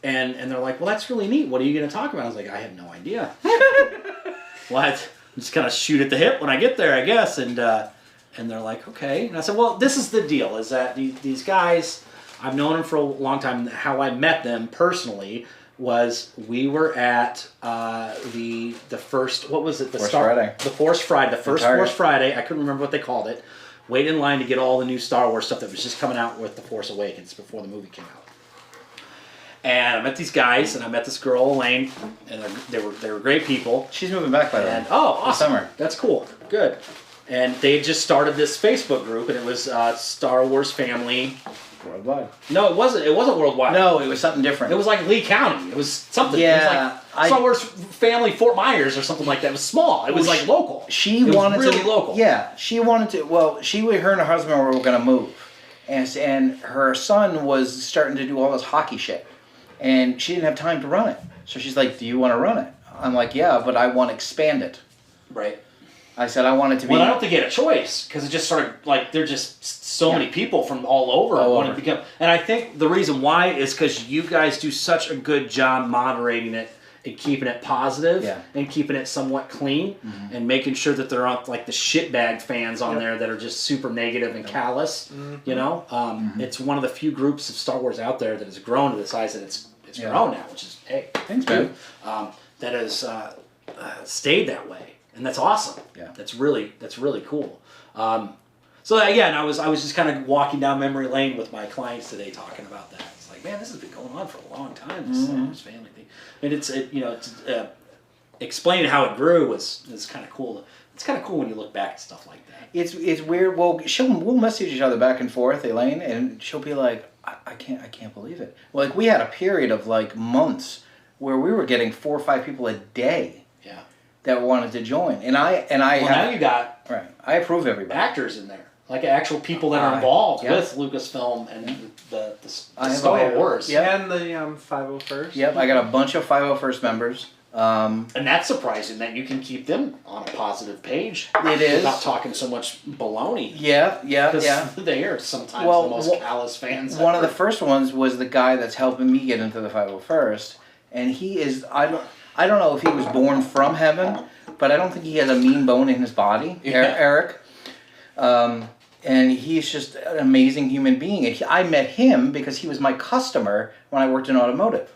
they're like, well, that's really neat. What are you going to talk about? I was like, I have no idea. What? Just kind of shoot at the hip when I get there, I guess. And they're like, okay. And I said, well, this is the deal, is that these guys, I've known them for a long time. How I met them personally was we were at the first, what was it? The Force Friday. The Force Friday. The first Force Friday. I couldn't remember what they called it. Wait in line to get all the new Star Wars stuff that was just coming out with The Force Awakens before the movie came out. And I met these guys, and I met this girl, Elaine, and they were great people. She's moving back by the way. And awesome! Summer. That's cool. Good. And they just started this Facebook group, and it was Star Wars Family. Worldwide. No, it wasn't. It wasn't worldwide. No, it was something different. It was like Lee County. It was something. Yeah, It was like Star Wars Family Fort Myers or something like that. It was small. It was like local. She wanted really to local. Yeah, she wanted to. Well, her and her husband were going to move, and her son was starting to do all this hockey shit, and she didn't have time to run it. So she's like, "Do you want to run it?" I'm like, "Yeah, but I want to expand it." Right. I said, "I want it to be." Well, I don't think he had a choice because it just started like they're just so many people from all over want to become. And I think the reason why is because you guys do such a good job moderating it and keeping it positive and keeping it somewhat clean and making sure that there aren't like the shitbag fans on there that are just super negative and callous. You know, it's one of the few groups of Star Wars out there that has grown to the size that it's grown now, which is Thanks, man. that has stayed that way. And that's awesome. Yeah, that's really cool. So yeah, and I was just kind of walking down memory lane with my clients today, talking about that. It's like, man, this has been going on for a long time. This Star Wars family thing, and it's explaining how it grew is kind of cool. It's kind of cool when you look back at stuff like that. It's weird. Well, we'll message each other back and forth, Elaine, and she'll be like, I can't believe it. Well, like we had a period of like months where we were getting 4 or 5 people a day. That wanted to join, and I. Well, now you got I approve everybody. Actors in there, like actual people that are involved with Lucasfilm and the Star Wars. Yeah, and the 501st. Yep, I got a bunch of 501st members. And that's surprising that you can keep them on a positive page. It is without talking so much baloney. Yeah. They are sometimes the most callous fans. One of the first ones was the guy that's helping me get into the 501st, and he is I don't know if he was born from heaven, but I don't think he has a mean bone in his body, Eric. And he's just an amazing human being. And I met him because he was my customer when I worked in automotive.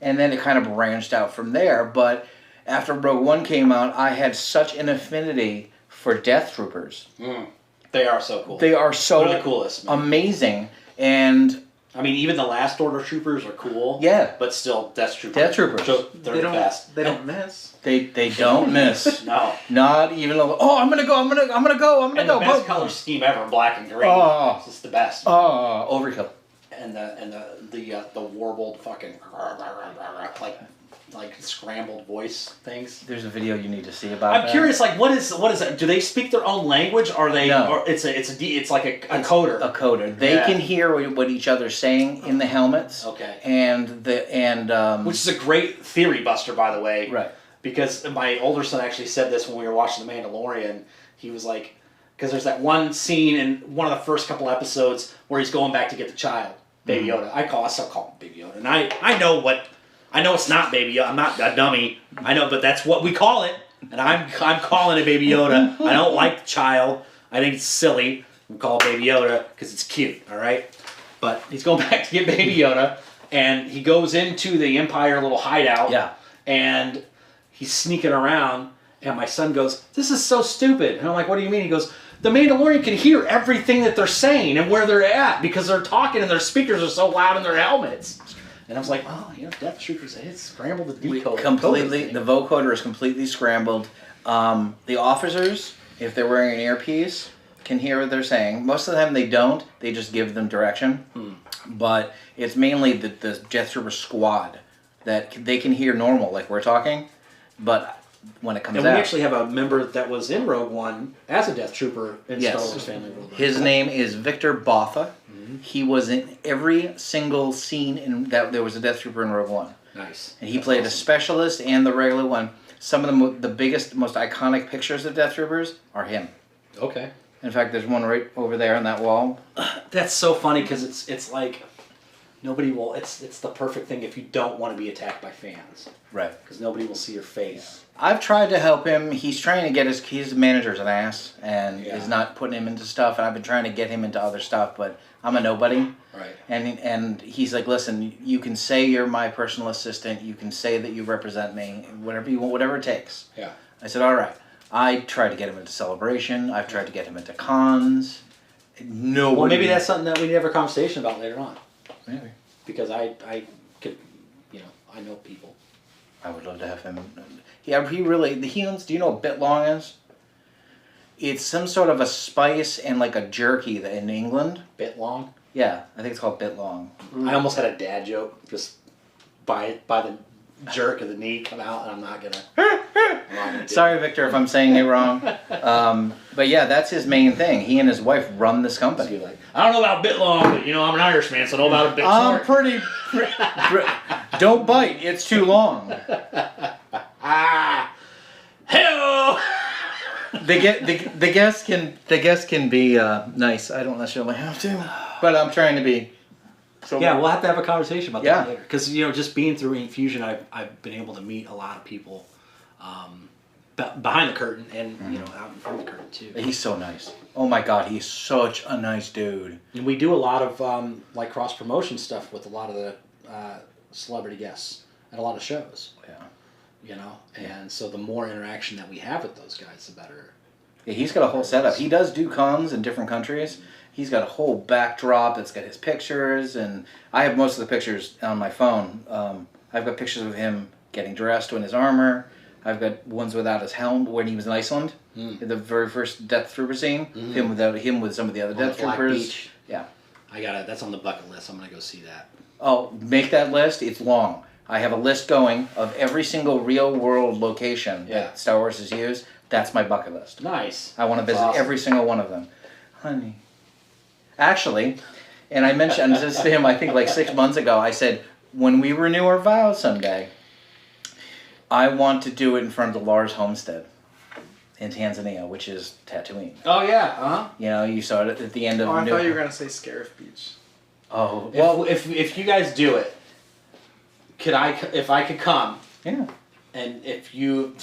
And then it kind of branched out from there. But after Rogue One came out, I had such an affinity for Death Troopers. They are so cool. They are so the coolest, amazing. And I mean, even the Last Order troopers are cool. Yeah. But still, Death Troopers. Death Troopers. So they're the best. They don't miss. They don't miss. No. Not even a. Oh, I'm gonna go. I'm gonna go. And the best color scheme ever, black and green. Oh. It's just the best. Oh, overkill. And the warbled fucking like scrambled voice things. There's a video you need to see about I'm that. curious, like what is that? Do they speak their own language? Or are they? No. Or it's like a coder. A coder. They can hear what each other's saying in the helmets. Okay. Which is a great theory buster, by the way. Right. Because my older son actually said this when we were watching The Mandalorian. He was like, because there's that one scene in one of the first couple episodes where he's going back to get the child, Baby Yoda. I still call him Baby Yoda, and I know it's not Baby Yoda. I'm not a dummy. I know, but that's what we call it, and I'm calling it Baby Yoda. I don't like the child. I think it's silly. We call it Baby Yoda because it's cute. All right, but he's going back to get Baby Yoda, and he goes into the Empire little hideout. Yeah. And he's sneaking around, and my son goes, "This is so stupid." And I'm like, "What do you mean?" He goes, "The Mandalorian can hear everything that they're saying and where they're at because they're talking and their speakers are so loud in their helmets." And I was like, "Oh, Death Troopers, it's scrambled the decoder." Completely, the vocoder is completely scrambled. The officers, if they're wearing an earpiece, can hear what they're saying. Most of the time they don't. They just give them direction. But it's mainly the Death Trooper squad that they can hear normal, like we're talking. But when it comes out... And we actually have a member that was in Rogue One as a Death Trooper in Star Wars Family World. His name is Victor Botha. He was in every single scene in that there was a Death Trooper in Rogue One. Nice. And he played a specialist and the regular one. Some of the biggest, most iconic pictures of Death Troopers are him. Okay. In fact, there's one right over there on that wall. That's so funny because it's like nobody will. It's the perfect thing if you don't want to be attacked by fans. Right. Because nobody will see your face. I've tried to help him. He's trying to get his manager's an ass and is not putting him into stuff. And I've been trying to get him into other stuff, but I'm a nobody. Right. And he's like, listen, you can say you're my personal assistant. You can say that you represent me. Whatever you want, whatever it takes. Yeah. I said, all right. I tried to get him into Celebration. I've tried to get him into cons. Nobody. Well, maybe that's something that we need to have a conversation about later on. Maybe. Because I could, I know people. I would love to have him. Yeah, he owns, do you know what bitlong is? It's some sort of a spice and like a jerky that in England. Bitlong? Yeah, I think it's called bitlong. I almost had a dad joke. Just by the jerk of the knee come out, and I'm not gonna. Sorry, Victor, if I'm saying it wrong. But yeah, that's his main thing. He and his wife run this company. Like, I don't know about bitlong, but I'm an Irishman, so I know about a bit. I'm pretty don't bite. It's too long. Hello. The guest can be nice. I don't necessarily have to, but I'm trying to be. So yeah, we'll have to have a conversation about that later. Because just being through Infusion, I've been able to meet a lot of people behind the curtain and out in front of the curtain too. He's so nice. Oh my God, he's such a nice dude. And we do a lot of like cross promotion stuff with a lot of the celebrity guests at a lot of shows. Yeah. And so the more interaction that we have with those guys, the better. Yeah, he's got a whole setup. He does do cons in different countries. He's got a whole backdrop that's got his pictures, and I have most of the pictures on my phone. I've got pictures of him getting dressed in his armor. I've got ones without his helm when he was in Iceland, in the very first Death Trooper scene. Him with some of the other Death Troopers. Beach. Yeah. That's on the bucket list. I'm gonna go see that. Oh, make that list. It's long. I have a list going of every single real world location that Star Wars has used. That's my bucket list. Nice. I want to visit every single one of them. Honey. Actually, and I mentioned this to him, I think like 6 months ago, I said, when we renew our vows someday, I want to do it in front of the Lars homestead in Tanzania, which is Tatooine. Oh, yeah. You saw it at the end of... I thought you were going to say Scarif Beach. Oh, well... If you guys do it, if I could come... Yeah. And if you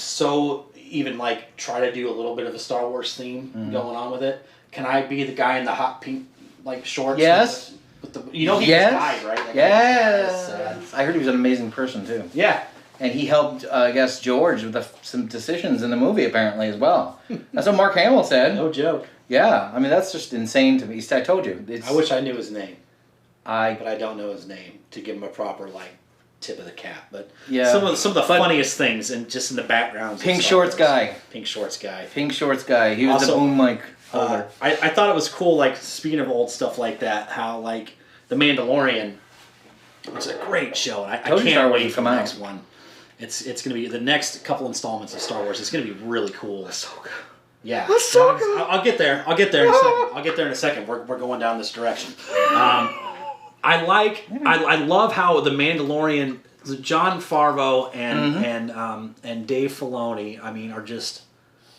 even like try to do a little bit of a Star Wars theme going on with it, can I be the guy in the hot pink like shorts? Yes. With the he just died, right? That Yes. I heard he was an amazing person too. Yeah. And he helped, I guess, George with some decisions in the movie apparently as well. That's what Mark Hamill said. No joke. Yeah. I mean, that's just insane to me. I told you. I wish I knew his name. but I don't know his name to give him a proper like tip of the cap. But Yeah. some of the funniest things and just in the background. Pink shorts guy. Pink shorts guy. Pink shorts guy. He was Also, the boom mic holder. I thought it was cool. Like speaking of old stuff like that, how like the Mandalorian. It's a great show, and I can't wait for the next one. It's going to be the next couple installments of Star Wars. It's going to be really cool. Ahsoka. Yeah, Ahsoka. I'll get there. I'll get there in a second. I'll get there in a second. We're going down this direction. I love how the Mandalorian, Jon Favreau and Dave Filoni, I mean, are just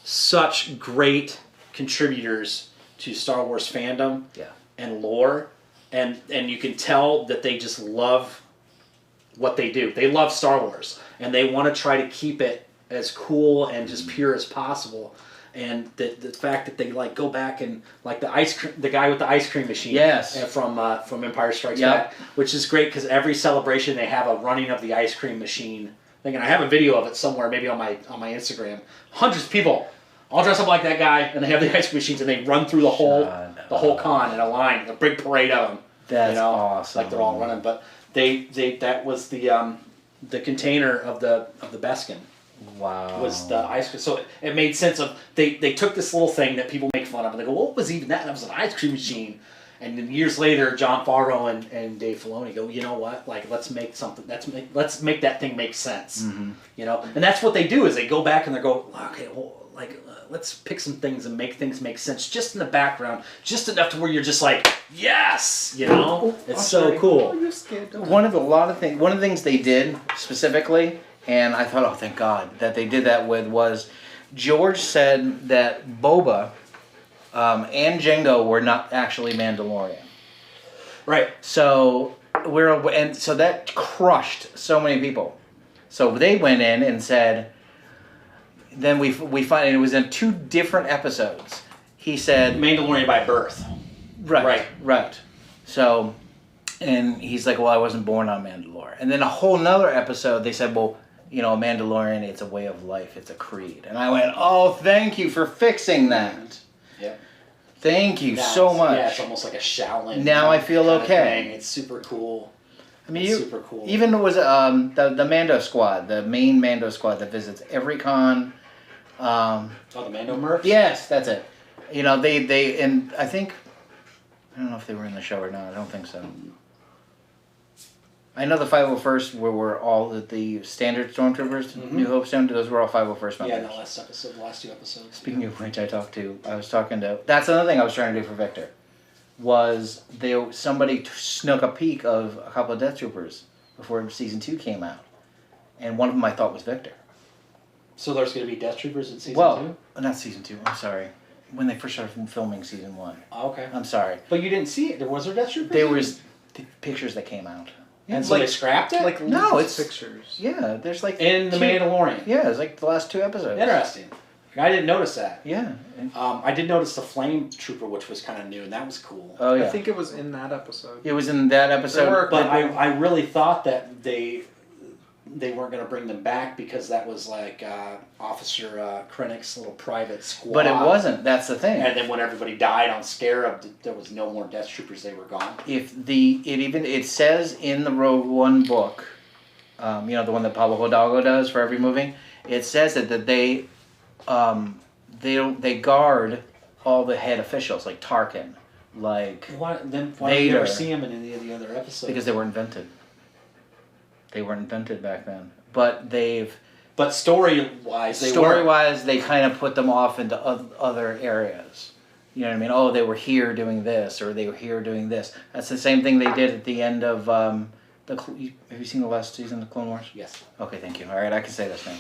such great contributors to Star Wars fandom and lore. And you can tell that they just love what they do. They love Star Wars, and they want to try to keep it as cool and just pure as possible. And the fact that they like go back and like the guy with the ice cream machine, from Empire Strikes Back, which is great because every celebration they have a running of the ice cream machine thing, and I have a video of it somewhere, maybe on my Instagram. Hundreds of people all dress up like that guy, and they have the ice cream machines, and they run through the whole con in a line, a big parade of them. That's awesome. Like they're all running, but they that was the container of the Beskin. Wow. Was the ice cream. So it made sense of they took this little thing that people make fun of, and they go, what was even that? And it was an ice cream machine. And then years later, Jon Favreau and Dave Filoni go, you know what? Like, let's make something. Let's make that thing make sense. Mm-hmm. You know, and that's what they do is they go back and they go, okay, well, like let's pick some things and make things make sense just in the background, just enough to where you're just like, yes, you know, it's so cool. One of the things they did specifically, and I thought, oh, thank God that they did that with, was George said that Boba and Jango were not actually Mandalorian. Right. So so that crushed so many people. So they went in and said. Then we find, and it was in 2 different episodes. He said Mandalorian by birth. Right. So, and he's like, well, I wasn't born on Mandalore. And then a whole nother episode, they said, well, you know, Mandalorian, it's a way of life, it's a creed. And I went, oh, thank you for fixing that. Yeah. Thank you so much. Yeah, it's almost like a Shaolin. Now I feel okay. It's super cool. I mean, super cool. Even it was the Mando squad, the main Mando squad that visits every con. The Mando mercs? Yes, that's it. You know, they and I think, I don't know if they were in the show or not. I don't think so. I know the 501st were all the standard stormtroopers, New Hope Stone. Those were all 501st members. Yeah, in the last 2 episodes. Speaking of which, I was talking to. That's another thing I was trying to do for Victor. Was somebody snuck a peek of a couple of Death Troopers before season 2 came out, and one of them I thought was Victor. So there's going to be Death Troopers in season 2? Well, not season 2. I'm sorry. When they first started filming season 1. Oh, okay. I'm sorry. But you didn't see it. Was there Death Troopers? There was the pictures that came out. And so they scrapped it? Like no, it's pictures. Yeah, there's like in The Mandalorian. Yeah, it's like the last 2 episodes. Interesting. I didn't notice that. Yeah. I did notice the Flame Trooper, which was kind of new, and that was cool. Oh yeah. I think it was in that episode. It was in that episode. But I really thought that they weren't going to bring them back because that was like Officer Krennic's little private squad. But it wasn't. That's the thing. And then when everybody died on Scarab, there was no more Death Troopers. They were gone. It says in the Rogue One book, you know, the one that Pablo Hidalgo does for every movie. It says that they guard all the head officials like Tarkin, like Why Vader, did you never see them in any of the other episodes? Because they were invented. They weren't invented back then, but But story-wise, they kind of put them off into other areas. You know what I mean? Oh, they were here doing this, or they were here doing this. That's the same thing they did at the end of have you seen the last season of Clone Wars? Yes. Okay, thank you. All right, I can say this now.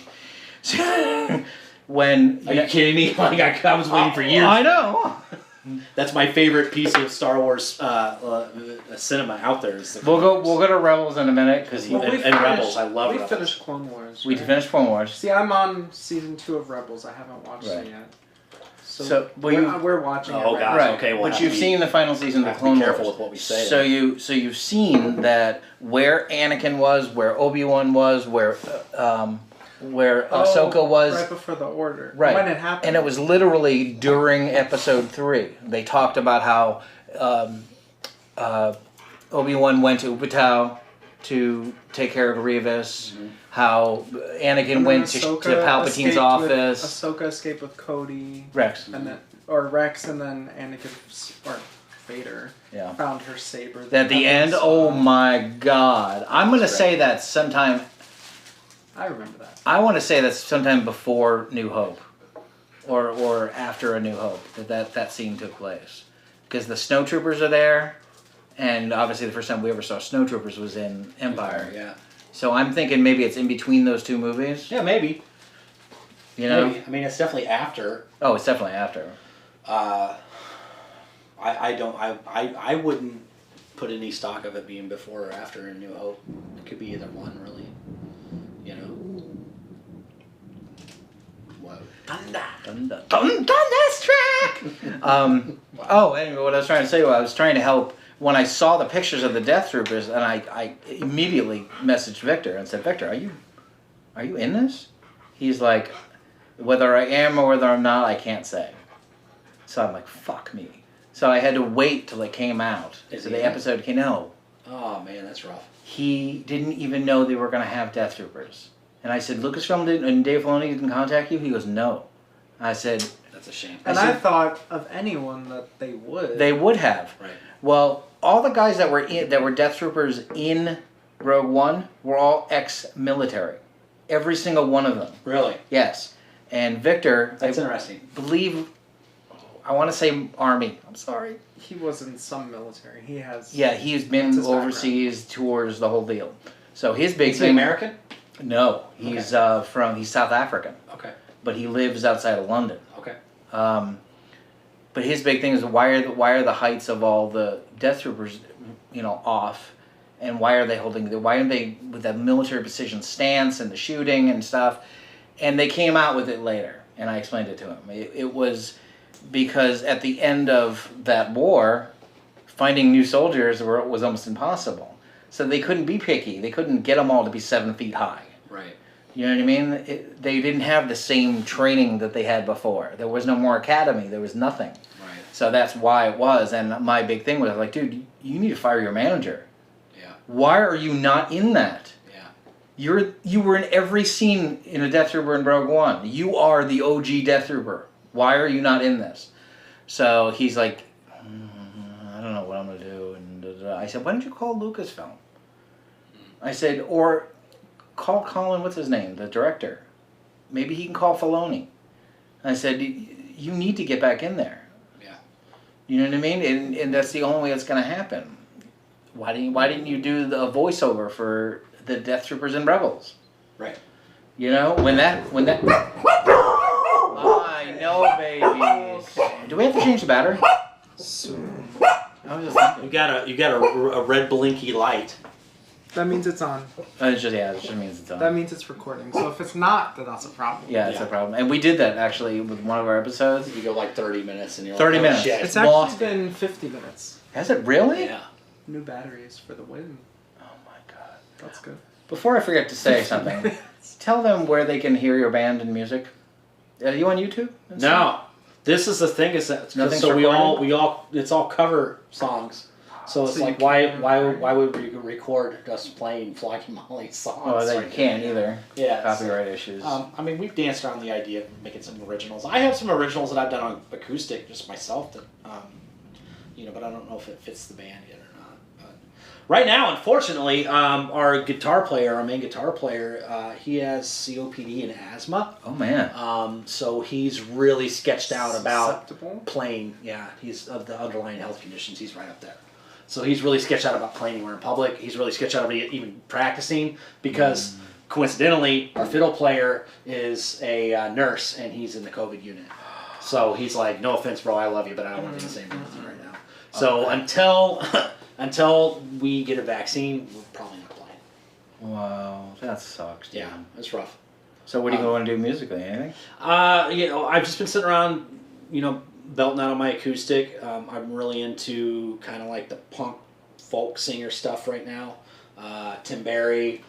So, when are you kidding me? Like I was waiting for years. I know. That's my favorite piece of Star Wars cinema out there. Is We'll go to Rebels in a minute because Rebels. I love Rebels. We finished Clone Wars. We finished Clone Wars. See, I'm on season 2 of Rebels. I haven't watched it yet. So we're watching it. Oh gosh. Right. Okay. Well, but you've seen the final season of the Clone Wars. Be careful with what we say. So you've seen that where Anakin was, where Obi-Wan was, where Ahsoka was. Right before the Order. Right. When it happened. And it was literally during Episode 3. They talked about how Obi-Wan went to Upatau to take care of Grievous. Mm-hmm. How Anakin went to Palpatine's office. Ahsoka escaped with Cody. Rex. And then Anakin or Vader found her saber. At the end, oh my God! I'm gonna say that sometime. I remember that. I want to say that's sometime before New Hope, or after A New Hope that scene took place, because the snowtroopers are there, and obviously the first time we ever saw snowtroopers was in Empire. Yeah. So I'm thinking maybe it's in between those two movies. Yeah, maybe. You know. Maybe. I mean, it's definitely after. Oh, it's definitely after. I wouldn't put any stock of it being before or after A New Hope. It could be either one, really. You know. Whoa. Thunderstruck! Oh, anyway, what I was trying to say was I was trying to help when I saw the pictures of the Death Troopers, and I immediately messaged Victor and said, Victor, are you in this? He's like, whether I am or whether I'm not, I can't say. So I'm like, fuck me. So I had to wait till it came out. So the episode came out. Oh, man, that's rough. He didn't even know they were going to have Death Troopers. And I said, Lucasfilm and Dave Filoni didn't contact you? He goes, no. I said... That's a shame. I thought of anyone that they would. They would have. Right. Well, all the guys that were Death Troopers in Rogue One were all ex-military. Every single one of them. Really? Yes. And Victor... That's interesting. I want to say Army. I'm sorry. He was in some military. He has... Yeah, he's been overseas, tours, the whole deal. So his big Is thing... he American? No. He's he's South African. Okay. But he lives outside of London. Okay. But his big thing is why are the heights of all the Death Troopers, off, and why aren't they with that military precision stance and the shooting and stuff? And they came out with it later, and I explained it to him. It was because at the end of that war, finding new soldiers was almost impossible. So they couldn't be picky. They couldn't get them all to be 7 feet high. Right. You know what I mean? They didn't have the same training that they had before. There was no more academy. There was nothing. Right. So that's why it was. And my big thing was like, dude, you need to fire your manager. Yeah. Why are you not in that? Yeah. You were in every scene in a Death Trooper in Rogue One. You are the OG Death Trooper. Why are you not in this? So he's like, I don't know what I'm going to do. And I said, why don't you call Lucasfilm? I said, or call Colin, what's his name, the director. Maybe he can call Filoni. I said, you need to get back in there. Yeah. You know what I mean? And that's the only way that's going to happen. Why didn't you do the voiceover for the Death Troopers and Rebels? Right. You know, when that. I know, babies. Do we have to change the battery? Soon. I was just thinking. You got a red blinky light. That means it's on. It just means it's on. That means it's recording. So if it's not, then that's a problem. Yeah, it's a problem. And we did that actually with one of our episodes. You go like 30 minutes and you're 30 like, minutes. Oh, shit. It's actually Lost been 50 minutes. Has it really? Yeah. New batteries for the win. Oh my god. That's good. Before I forget to say something, tell them where they can hear your band and music. Are you on YouTube? No. This is the thing is that Nothing's so recorded? we all it's all cover songs. So it's So like you can't why would we record us playing Flocky Molly songs? Oh, that you can't either. Yeah. Copyright issues. I mean, we've danced around the idea of making some originals. I have some originals that I've done on acoustic, just myself. That, but I don't know if it fits the band yet or not. But right now, unfortunately, our main guitar player, he has COPD and asthma. Oh man. So he's really sketched out about Susceptible? playing. Yeah, he's of the underlying health conditions. He's right up there. So he's really sketched out about playing anywhere in public. He's really sketched out about even practicing because coincidentally, our fiddle player is a nurse and he's in the COVID unit. So he's like, no offense, bro, I love you, but I don't want to be in the same room with you right now. So until we get a vaccine, we're probably not playing. Wow, that sucks. Dude. Yeah, it's rough. So what are you going to do musically? Anything? I've just been sitting around, belting out on my acoustic. I'm really into kind of like the punk folk singer stuff right now. Tim Barry,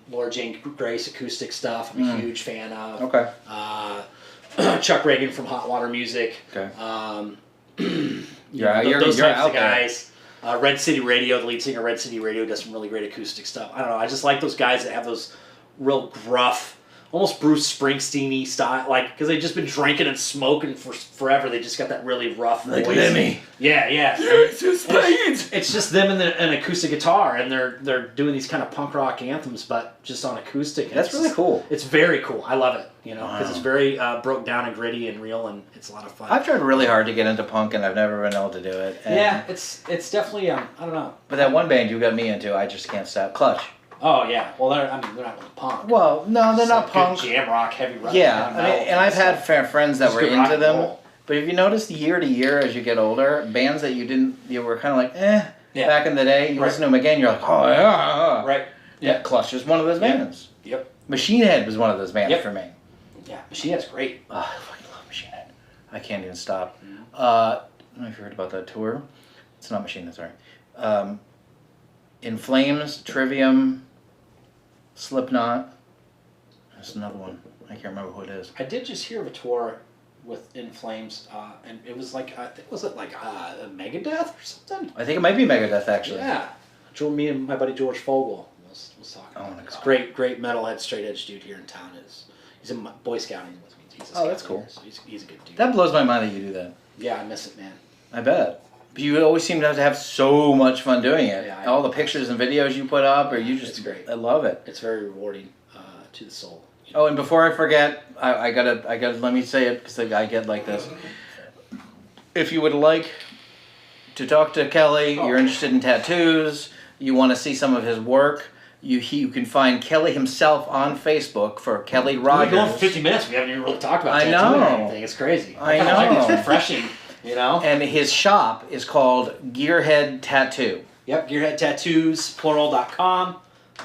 Laura Jane Grace acoustic stuff. I'm a huge fan of. Okay. Chuck Reagan from Hot Water Music. Okay. Those you're types out of there. guys. Red City Radio, the lead singer of Red City Radio, does some really great acoustic stuff. I don't know. I just like those guys that have those real gruff, almost Bruce Springsteen-y style, like, because they've just been drinking and smoking for forever. They just got that really rough voice. Like Lemmy. Yeah. It's just them and an acoustic guitar, and they're doing these kind of punk rock anthems, but just on acoustic. That's really cool. It's very cool. I love it, because it's very broke down and gritty and real, and it's a lot of fun. I've tried really hard to get into punk, and I've never been able to do it. And yeah, it's definitely, I don't know. But that one band you got me into, I just can't stop. Clutch. Oh yeah, well they're not really punk. Well, no, they're not Good punk. jam rock, heavy rock. Yeah, I mean, and I've had friends that were into them. Roll. But if you notice, year to year, as you get older, bands that you were kind of like, Yeah. back in the day, you listen to them again, you're like, oh yeah. Right. Yeah, Clutch is one of those bands. Yep. Machine Head was one of those bands for me. Yeah, Machine Head's great. Oh, I fucking love Machine Head. I can't even stop. I don't know if you heard about that tour. It's not Machine Head, sorry. In Flames, Trivium, Slipknot. There's another one. I can't remember who it is. I did just hear of a tour with In Flames, and it was like, was it like a Megadeth or something? I think it might be Megadeth, actually. Yeah. Me and my buddy George Fogel was talking Oh, about my it. It's God. great metalhead, straight edge dude here in town. He's in Boy Scouting with me. He's a Oh, that's scout cool. leader, so he's a good dude. That blows my mind that you do that. Yeah, I miss it, man. I bet. But you always seem to have so much fun doing it. Yeah, All the pictures and videos you put up, or you just, It's great. I love it. It's very rewarding to the soul. Oh, and before I forget, I gotta, let me say it, because I get like this. If you would like to talk to Kelly, you're interested in tattoos, you want to see some of his work, you can find Kelly himself on Facebook for Kelly Rogers. We're going for 50 minutes. We haven't even really talked about I tattooing know. or anything. It's crazy. I kinda like it. know. It's refreshing, And his shop is called Gearhead Tattoo. Yep, Gearhead Tattoos, plural.com.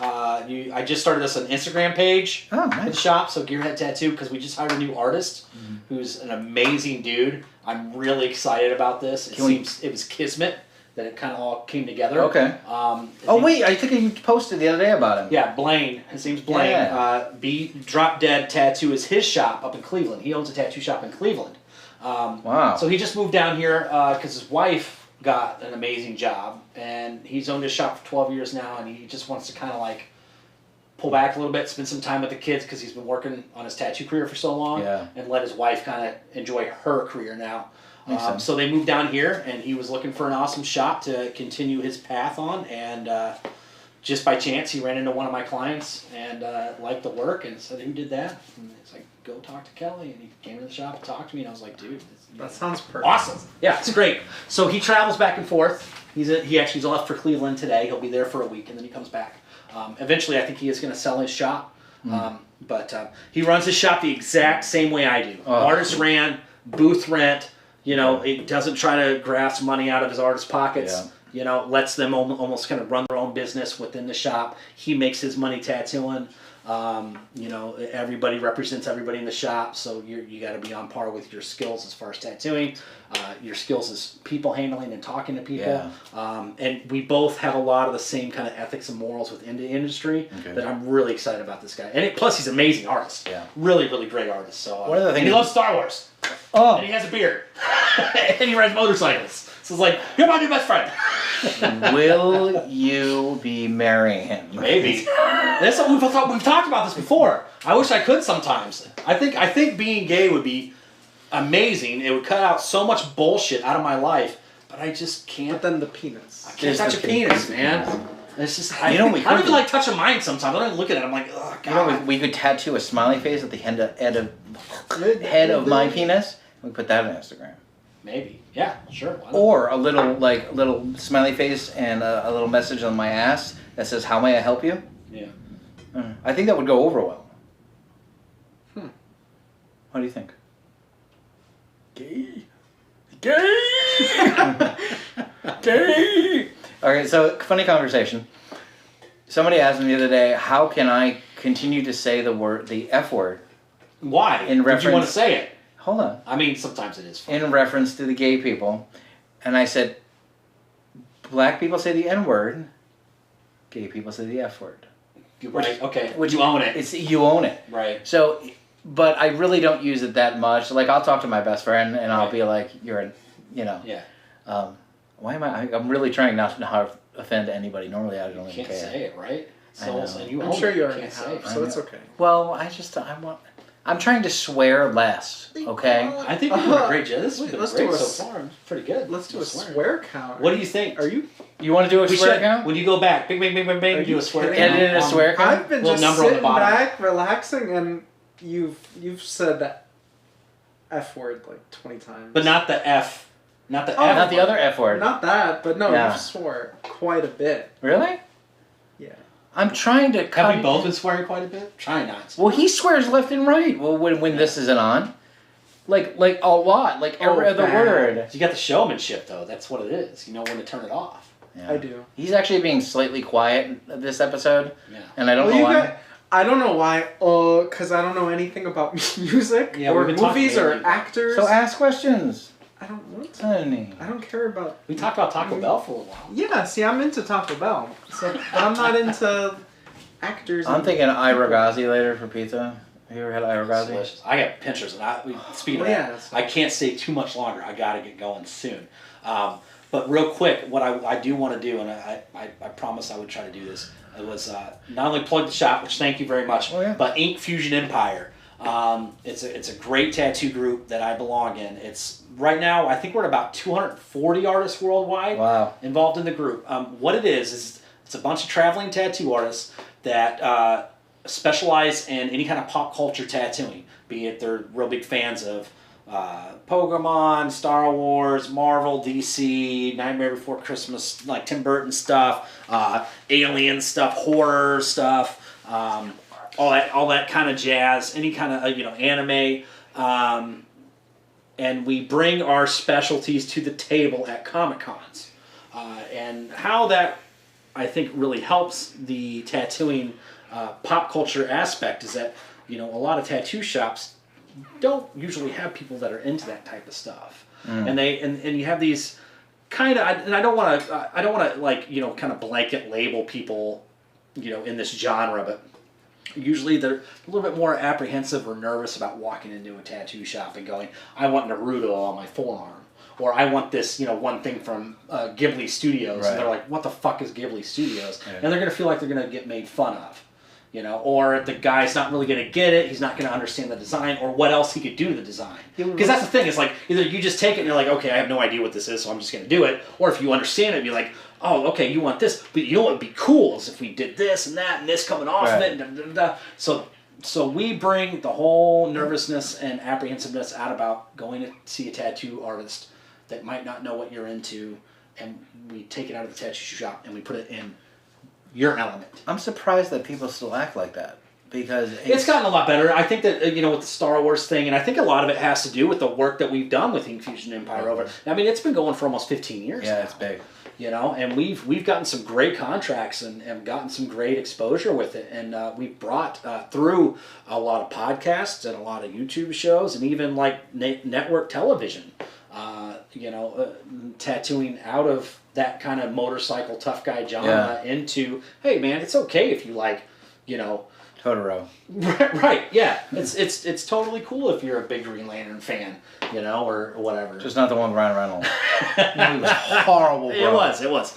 I just started us an Instagram page Oh, for the nice. shop, so Gearhead Tattoo, because we just hired a new artist who's an amazing dude. I'm really excited about this. It was kismet that it kind of all came together. Okay. Wait, I think you posted the other day about him. Yeah, Blaine. His name's Blaine. Yeah. Drop Dead Tattoo is his shop up in Cleveland. He owns a tattoo shop in Cleveland. Wow. So he just moved down here because his wife got an amazing job, and he's owned his shop for 12 years now, and he just wants to kind of like pull back a little bit, spend some time with the kids because he's been working on his tattoo career for so long, and let his wife kind of enjoy her career now. So they moved down here, and he was looking for an awesome shop to continue his path on, and just by chance he ran into one of my clients and liked the work and said, "Who did that?" And it's like, "Go talk to Kelly." And he came to the shop and talked to me, and I was like, "Dude, That sounds perfect. awesome!" Yeah, it's great. So he travels back and forth. He actually's left for Cleveland today. He'll be there for a week, and then he comes back. Eventually, I think he is going to sell his shop, but he runs his shop the exact same way I do. Artist ran, booth rent. It doesn't try to grasp money out of his artist pockets. Lets them almost kind of run their own business within the shop. He makes his money tattooing. Everybody represents everybody in the shop, so you got to be on par with your skills as far as tattooing, your skills as people handling and talking to people. And we both have a lot of the same kind of ethics and morals within the industry that I'm really excited about this guy. And plus, he's an amazing artist. Yeah. Really, really great artist. So, One of the and things- he loves Star Wars. Oh. And he has a beard. And he rides motorcycles. So it's like, you're my new best friend. Will you be marrying him? Maybe. That's what we've talked about this before. I wish I could sometimes. I think being gay would be amazing. It would cut out so much bullshit out of my life, but I just can't. But then the penis. I can't touch a penis, man. It's just I don't even like touching mine sometimes. I don't even look at it. I'm like, oh god. We could tattoo a smiley face at the head of my penis. We put that on Instagram. Maybe. Yeah. Sure. Why not? Or a little smiley face and a little message on my ass that says, "How may I help you?" Yeah. I think that would go over well. What do you think? Gay. Gay. Okay, so funny conversation. Somebody asked me the other day, how can I continue to say the F word? Why? In Did reference- you want to say it? Hold on. I mean, sometimes it is fun. In reference to the gay people. And I said, black people say the N word, gay people say the F word. Right. Okay. Which you own it. It's you own it. Right. So, but I really don't use it that much. Like, I'll talk to my best friend and I'll be like, "You're a, Yeah. Why am I'm really trying not to offend anybody. Normally I don't You even can't care. say it, right? I know. And you I'm own sure it. you already can't say have, it. so it's okay. Well, I'm trying to swear less, okay? I think you're doing a great job. This has been let's great do a so far. It's pretty good. Let's do a swearing. swear count. What do you think? Are you? You want to do a We swear should. count? When you go back, bing, bing, bing, bing, bing, Are do you a swear kidding? count. Edit in a swear count? I've been Little just number on the sitting bottom. back, relaxing, and you've said that F word like 20 times. But not the F. Not the F. Not the other F word. Not that, but no, Yeah. you swore quite a bit. Really? Yeah. I'm trying to Have we both been swearing quite a bit? Try not to. Well, he swears left and right. Well, when this isn't on, like a lot, like every other bad. word. You got the showmanship, though. That's what it is. You know when to turn it off. Yeah. I do. He's actually being slightly quiet this episode, Yeah. and I don't Well, know you why. got- I don't know why. Because I don't know anything about music Yeah, or we've been talking movies or mainly about- actors. So ask questions, I don't want to. honey. I don't care about. We talked about Taco Bell for a while. Yeah, see, I'm into Taco Bell, but I'm not into actors. I'm and- thinking Ira Gazi later for pizza. Have you ever had Ira It's Gazi? delicious. I got pinchers, and speaking of Well, that, yeah, that's- I can't stay too much longer. I got to get going soon. But real quick, what I do want to do, and I promised I would try to do this, it was not only plug the shop, which thank you very much, Oh, yeah. but Ink Fusion Empire. It's a great tattoo group that I belong in. It's right now, I think we're at about 240 artists worldwide Wow. involved in the group. What it is it's a bunch of traveling tattoo artists that specialize in any kind of pop culture tattooing, be it they're real big fans of Pokemon, Star Wars, Marvel, DC, Nightmare Before Christmas, like Tim Burton stuff, alien stuff, horror stuff, all that kind of jazz, any kind of anime, and we bring our specialties to the table at Comic Cons, and how that I think really helps the tattooing pop culture aspect is that a lot of tattoo shops don't usually have people that are into that type of stuff, and you have these kind of, and I don't want to like kind of blanket label people in this genre, but usually they're a little bit more apprehensive or nervous about walking into a tattoo shop and going, I want Naruto on my forearm, or I want this one thing from Ghibli Studios, Right. and they're like, what the fuck is Ghibli Studios? Yeah. And they're gonna feel like they're gonna get made fun of. Or the guy's not really going to get it, he's not going to understand the design, or what else he could do to the design. Because that's the thing, it's like, either you just take it and you're like, okay, I have no idea what this is, so I'm just going to do it, or if you understand it, be like, oh, okay, you want this, but you know what would be cool is if we did this and that, and this coming off of it, and da, da, da. So we bring the whole nervousness and apprehensiveness out about going to see a tattoo artist that might not know what you're into, and we take it out of the tattoo shop and we put it in your element. I'm surprised that people still act like that because It's gotten a lot better. I think that with the Star Wars thing, and I think a lot of it has to do with the work that we've done with Ink Fusion Empire over. I mean, it's been going for almost 15 years. Yeah, now, it's big. and we've gotten some great contracts and gotten some great exposure with it, and we've brought through a lot of podcasts and a lot of YouTube shows and even like network television. Tattooing out of that kind of motorcycle tough guy genre into, hey man, it's okay if you like, Totoro. right, yeah, it's totally cool if you're a big Green Lantern fan, or whatever. Just not the one with Ryan Reynolds. He was horrible, bro. It was.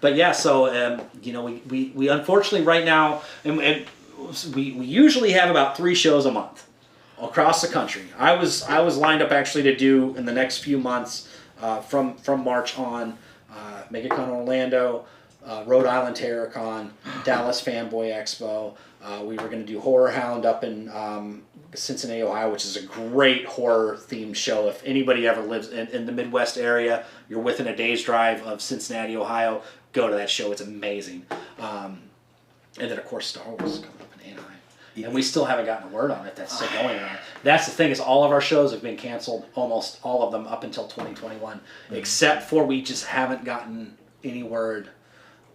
But yeah, so we unfortunately right now, and we usually have about 3 shows a month across the country. I was lined up actually to do in the next few months from March on, MegaCon Orlando, Rhode Island TerrorCon, Dallas Fanboy Expo. We were going to do Horror Hound up in Cincinnati, Ohio, which is a great horror themed show. If anybody ever lives in the Midwest area, you're within a day's drive of Cincinnati, Ohio, go to that show. It's amazing. And then of course Star Wars is coming up in Anaheim. And we still haven't gotten a word on it. That's still going on. That's the thing, is all of our shows have been canceled, almost all of them up until 2021, except for we just haven't gotten any word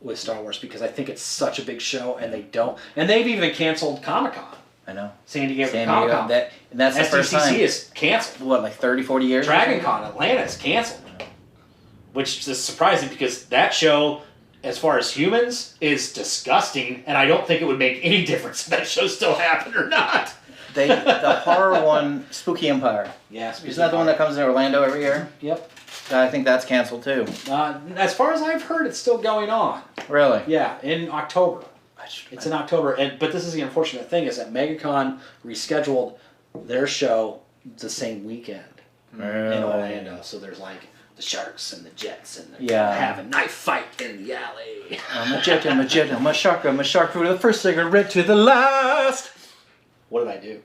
with Star Wars because I think it's such a big show and they've even canceled Comic-Con. I know. San Diego San Comic-Con. Diego. That's the first time. SDCC is canceled. What, like 30, 40 years? Dragon Con Atlanta is canceled. Which is surprising because that show, as far as humans, is disgusting, and I don't think it would make any difference if that show still happened or not. the horror one, Spooky Empire. Yeah, Isn't that the one that comes in Orlando every year? Yep. I think that's canceled too. As far as I've heard, it's still going on. Really? Yeah, in October. It's in October, but this is the unfortunate thing is that MegaCon rescheduled their show the same weekend in Orlando. So there's like the Sharks and the Jets, and they're have a knife fight in the alley. I'm a jet, I'm a jet, I'm a shark for the first cigarette to the last. What did I do?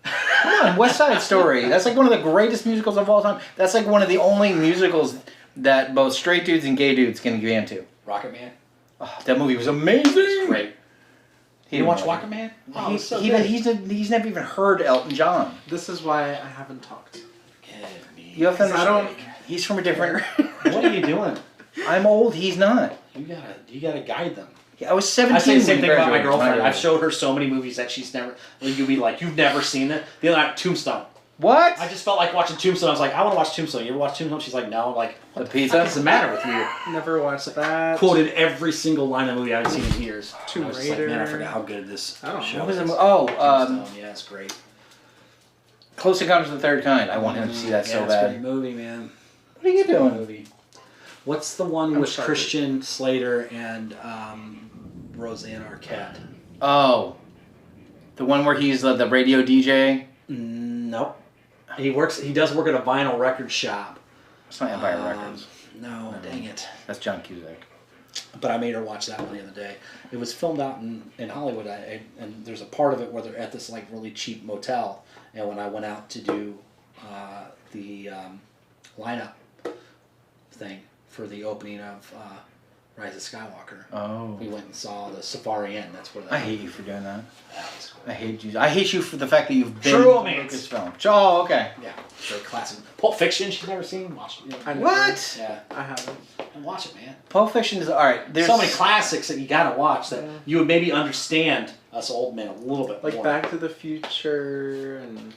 Come on, West Side Story. That's like one of the greatest musicals of all time. That's like one of the only musicals that both straight dudes and gay dudes can get into. Rocket Man? Oh, that movie was amazing. It's great. He You watch Rocket Man? Oh, he's never even heard Elton John. This is why I haven't talked. You have to I don't. He's from a different... What are you doing? I'm old, he's not. You gotta guide them. I was 17 I say the same when thing about my graduated. girlfriend. I've showed her so many movies that she's never. Like, you'll be like, you've never seen it. The other night, Tombstone. What? I just felt like watching Tombstone. I was like, I want to watch Tombstone. You ever watch Tombstone? She's like, no. I'm like, what The pizza? What's the matter with you? Never watched that. Quoted every single line of the movie I haven't seen in years. Tomb I was just like, man, I Raider. forgot how good this I don't know. show What was is. the oh, Tombstone, yeah, it's great. Close Encounters of the Third Kind. I want him to see that yeah, so it's a bad. great movie, man. What are you doing? Movie. What's the one I'm with sorry. Christian Slater and Roseanne Arquette? Oh. The one where he's the radio DJ? Nope. He does work at a vinyl record shop. It's not Empire Records. No, dang it. That's John Cusack. But I made her watch that one the other day. It was filmed out in Hollywood, and there's a part of it where they're at this like really cheap motel. And when I went out to do the lineup thing for the opening of Rise of Skywalker, Oh. we went and saw the Safari Inn. That's where that I hate you for doing that. was cool. I hate you. I hate you for the fact that you've been True to romance. Lucasfilm. Oh, okay. Yeah, very classic. Pulp Fiction. She's never seen. Watch it. I never- What? Yeah, I haven't. and watch it, man. Pulp Fiction is alright. There's So many classics that you gotta watch that Yeah. you would maybe understand us old men a little bit Like more. Back to the Future and.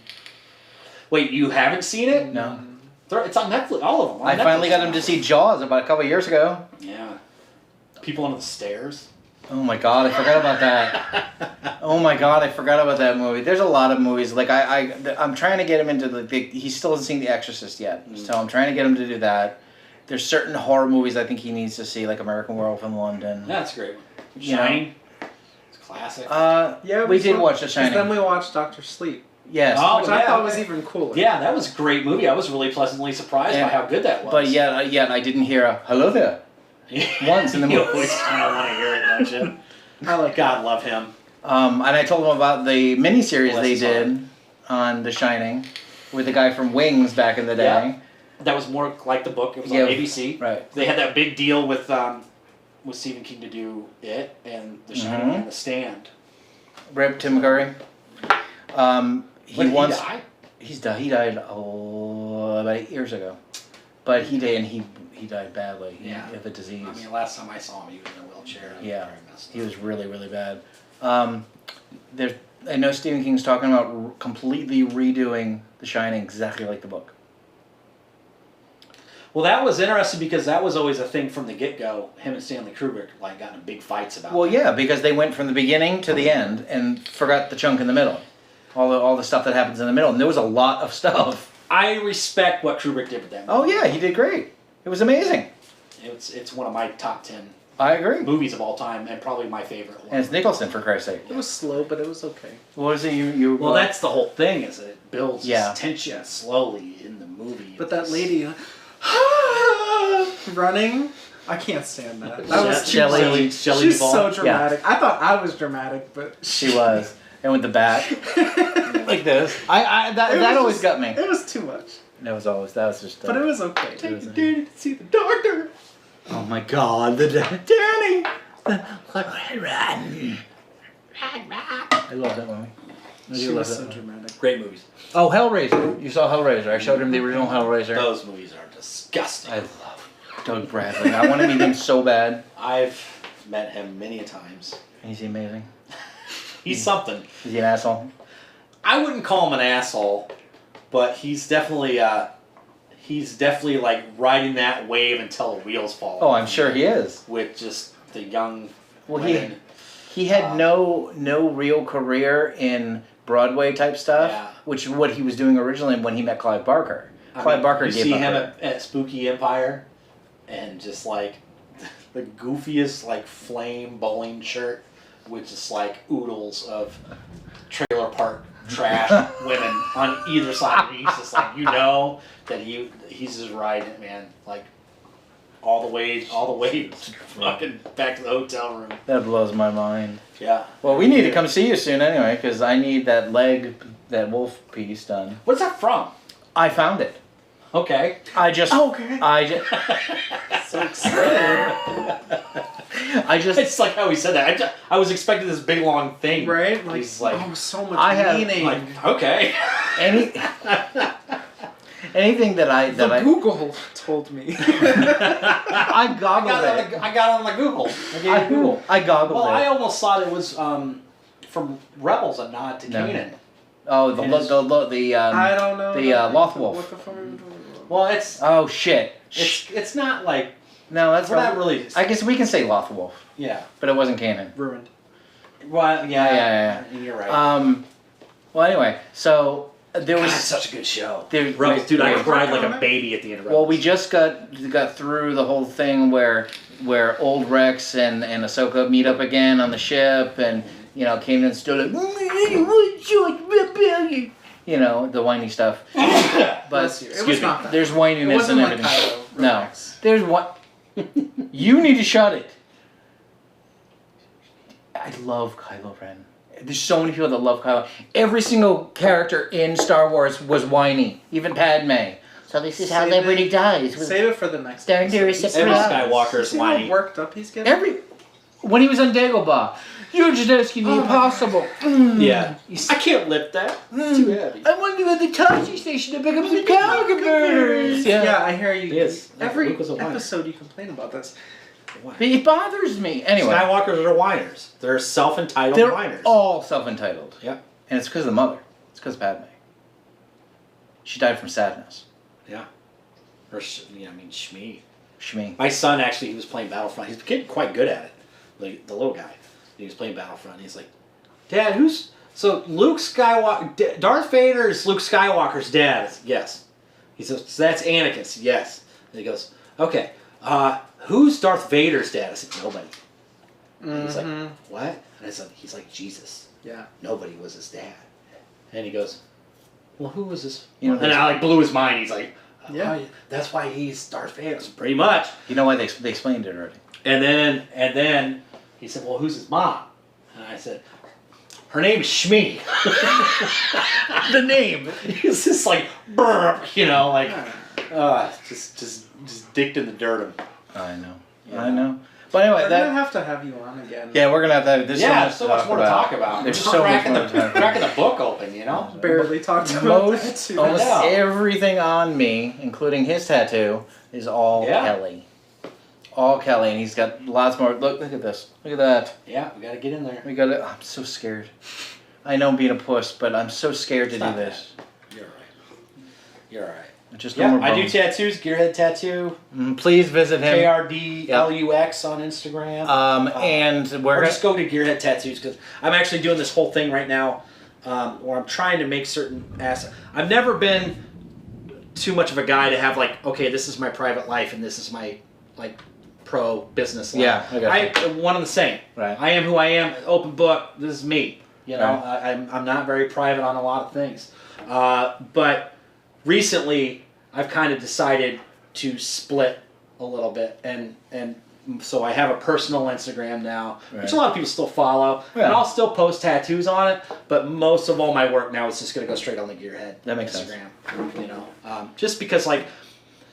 Wait, you haven't seen it? No. It's on Netflix. All of them. on I finally Netflix got him now. to see Jaws about a couple of years ago. Yeah. People under the stairs. Oh my god, I forgot about that. Oh my god, I forgot about that movie. There's a lot of movies. Like I'm trying to get him into he still hasn't seen The Exorcist yet. So I'm trying to get him to do that. There's certain horror movies I think he needs to see, like American Werewolf in London. Yeah, that's a great one. You know. Shining. It's classic. Yeah, we did saw- watch The 'cause Shining. Then we watched Doctor Sleep, Yes. Oh, which I yeah, thought was okay. even cooler. Yeah, that was a great movie. I was really pleasantly surprised Yeah. by how good that was. But yet I didn't hear a hello there once in the You movie. always kind of want to hear it, don't you? I like God love him. And I told him about the miniseries Bless they his heart. did on The Shining with the guy from Wings back in the day. Yeah. That was more like the book. It was Yeah, on ABC. Right. They had that big deal with Stephen King to do it and The Shining Mhm. and The Stand. Rip Tim Curry. He When did once he die? he died about 8 years ago, but he died badly. Yeah. Of a disease. I mean, last time I saw him, he was in a wheelchair. Yeah. Very messed He up. was really, really bad. I know Stephen King's talking about completely redoing The Shining exactly like the book. Well, that was interesting because that was always a thing from the get-go. Him and Stanley Kubrick like got in big fights about. Well, that. yeah, because they went from the beginning to the end and forgot the chunk in the middle. All the stuff that happens in the middle. And there was a lot of stuff. I respect what Kubrick did with that movie. Oh, yeah, he did great. It was amazing. It's one of my top 10 I agree. movies of all time and probably my favorite one. And it's Nicholson, for Christ's sake. It was slow, but it was okay. What is it you Well, that's the whole thing, is that it builds Yeah. this tension slowly in the movie. But that lady running, I can't stand that. That was too Shelley- much. Shelley She's Duvall. so dramatic. I thought I was dramatic, but She was. And with the bat. Like this. That It was always just- got me. It was too much. That was just... But it was okay. It was- Daddy to see the doctor. Oh my god, Danny. I love that movie. I She do love was that so movie. – dramatic. Great movies. Oh, Hellraiser. You saw Hellraiser. I showed him the original Hellraiser. Those movies are disgusting. I love Doug Bradley. I want to meet him so bad. I've met him many a times. Is he amazing? He's something. Is he an asshole? I wouldn't call him an asshole, but he's definitely like riding that wave until the wheels fall. Oh, off. I'm sure he is. With just the young Well, women. he had no real career in Broadway type stuff, Yeah. which is what he was doing originally when he met Clive Barker. I mean, you gave see up him on it. at Spooky Empire, and just like the goofiest like flame bowling shirt with just like oodles of trailer park trash women on either side. And he's just like, you know that he's just riding it, man. Like all the way fucking back to the hotel room. That blows my mind. Yeah. Well, we need to come see you soon anyway, because I need that wolf piece done. What's that from? I found it. Okay. Okay. So excited. It's like how he said that. I was expecting this big long thing. Right? Like, He's like, so much I have, meaning. like, okay. Anything that Google told me. I goggled it. I got on my Google. I gave it Google. I goggled Well, it. I almost thought it was from Rebels, a nod to No. Kanan. Oh, It is- I don't know. the Lothwolf. What the fuck are you doing? Well, it's Oh shit. it's not like No, that's we're not really. I guess we can say Lothwolf, Yeah. but it wasn't canon. Ruined. Well, Yeah. You're right. Well, anyway, so there was God, it's such a good show. there, Rebels, dude, I wait, cried like a baby at the end of Rebels. Well, we just got through the whole thing where old Rex and Ahsoka meet up again on the ship, and you know, Kanan's still like, you know, the whiny stuff. But Bless you. It excuse was me. not that. there's It whininess wasn't and like everything. Kylo. No, Relax. there's what. You need to shut it. I love Kylo Ren. There's so many people that love Kylo. Every single character in Star Wars was whiny. Even Padme. So this is how Save Liberty it- dies. Save it for the next Darn episode. dearest You see Every how- surprise. Skywalker you is see how whiny. worked up he's getting? When he was on Dagobah, you're just asking the Oh my impossible. Yeah. I can't lift that. It's too heavy. I want to go to the taxi station to pick up some cow converters. Yeah, I hear you. Yes. Every Luke was a whiner. episode you complain about this. It bothers me. Anyway, Skywalkers are whiners. They're self-entitled they're whiners. all self-entitled. Yeah. And it's because of the mother. It's because of Padme. She died from sadness. Yeah. Or, Shmi. Shmi. My son actually, he was playing Battlefront. He's getting quite good at it. Like the little guy. He was playing Battlefront. He's like, Dad, so Luke Skywalker, Darth Vader is Luke Skywalker's dad. I said, yes. He says, so that's Anakin. I said, yes. And he goes, okay, who's Darth Vader's dad? I said, nobody. And he's like, what? And I said, he's like Jesus. Yeah. Nobody was his dad. And he goes, well, who was his? You know, and I like blew his mind. He's like, Yeah. that's why he's Darth Vader. I said, pretty much. You know why they explained it already. And then he said, well, who's his mom? And I said, her name is Shmi. The name. It's just like, burp, you know, like, just dicked in the dirt. I know. Yeah. I know. But anyway, We're gonna have to have you on again. yeah, we're gonna have to. There's So much more to talk about. There's Just so much cracking more to talk about. cracking the book open, you know? Barely talked about that Most, too. almost I know. everything on me, including his tattoo, is all Yeah. Kelly. All Kelly, and he's got lots more. Look at this. Look at that. Yeah, we gotta get in there. We got it. I'm so scared. I know I'm being a puss, but I'm so scared to do Stop this. You're right. You're right. Just no Yeah, more I do bones. tattoos. Gearhead Tattoo. Please visit him. KRDLUX on Instagram. And we're Or gonna, just go to Gearhead Tattoos because I'm actually doing this whole thing right now where I'm trying to make certain assets. I've never been too much of a guy to have like, okay, this is my private life and this is my like pro business life. Yeah, I got you. One and the same. Right. I am who I am. Open book. This is me. You know, Right. I'm not very private on a lot of things. But recently, I've kind of decided to split a little bit, and so I have a personal Instagram now, which a lot of people still follow, Yeah. and I'll still post tattoos on it. But most of all my work now is just going to go straight on the Gearhead That makes sense. Instagram. You know, just because like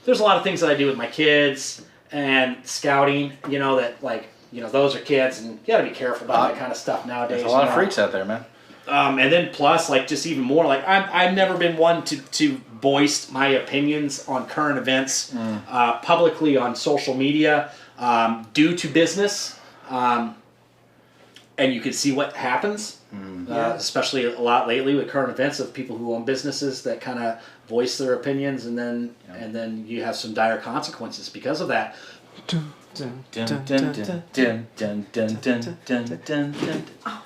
there's a lot of things that I do with my kids and scouting. You know that like. You know, those are kids, and you gotta be careful about that kind of stuff nowadays. there's a lot you of know. freaks out there, man. And then plus, like, just even more, like, I've never been one to voice my opinions on current events publicly on social media due to business. And you can see what happens, especially a lot lately with current events of people who own businesses that kind of voice their opinions, and then you have some dire consequences because of that. Dun, dun, dun, dun, dun, dun, dun, dun, dun, dun, dun. Oh.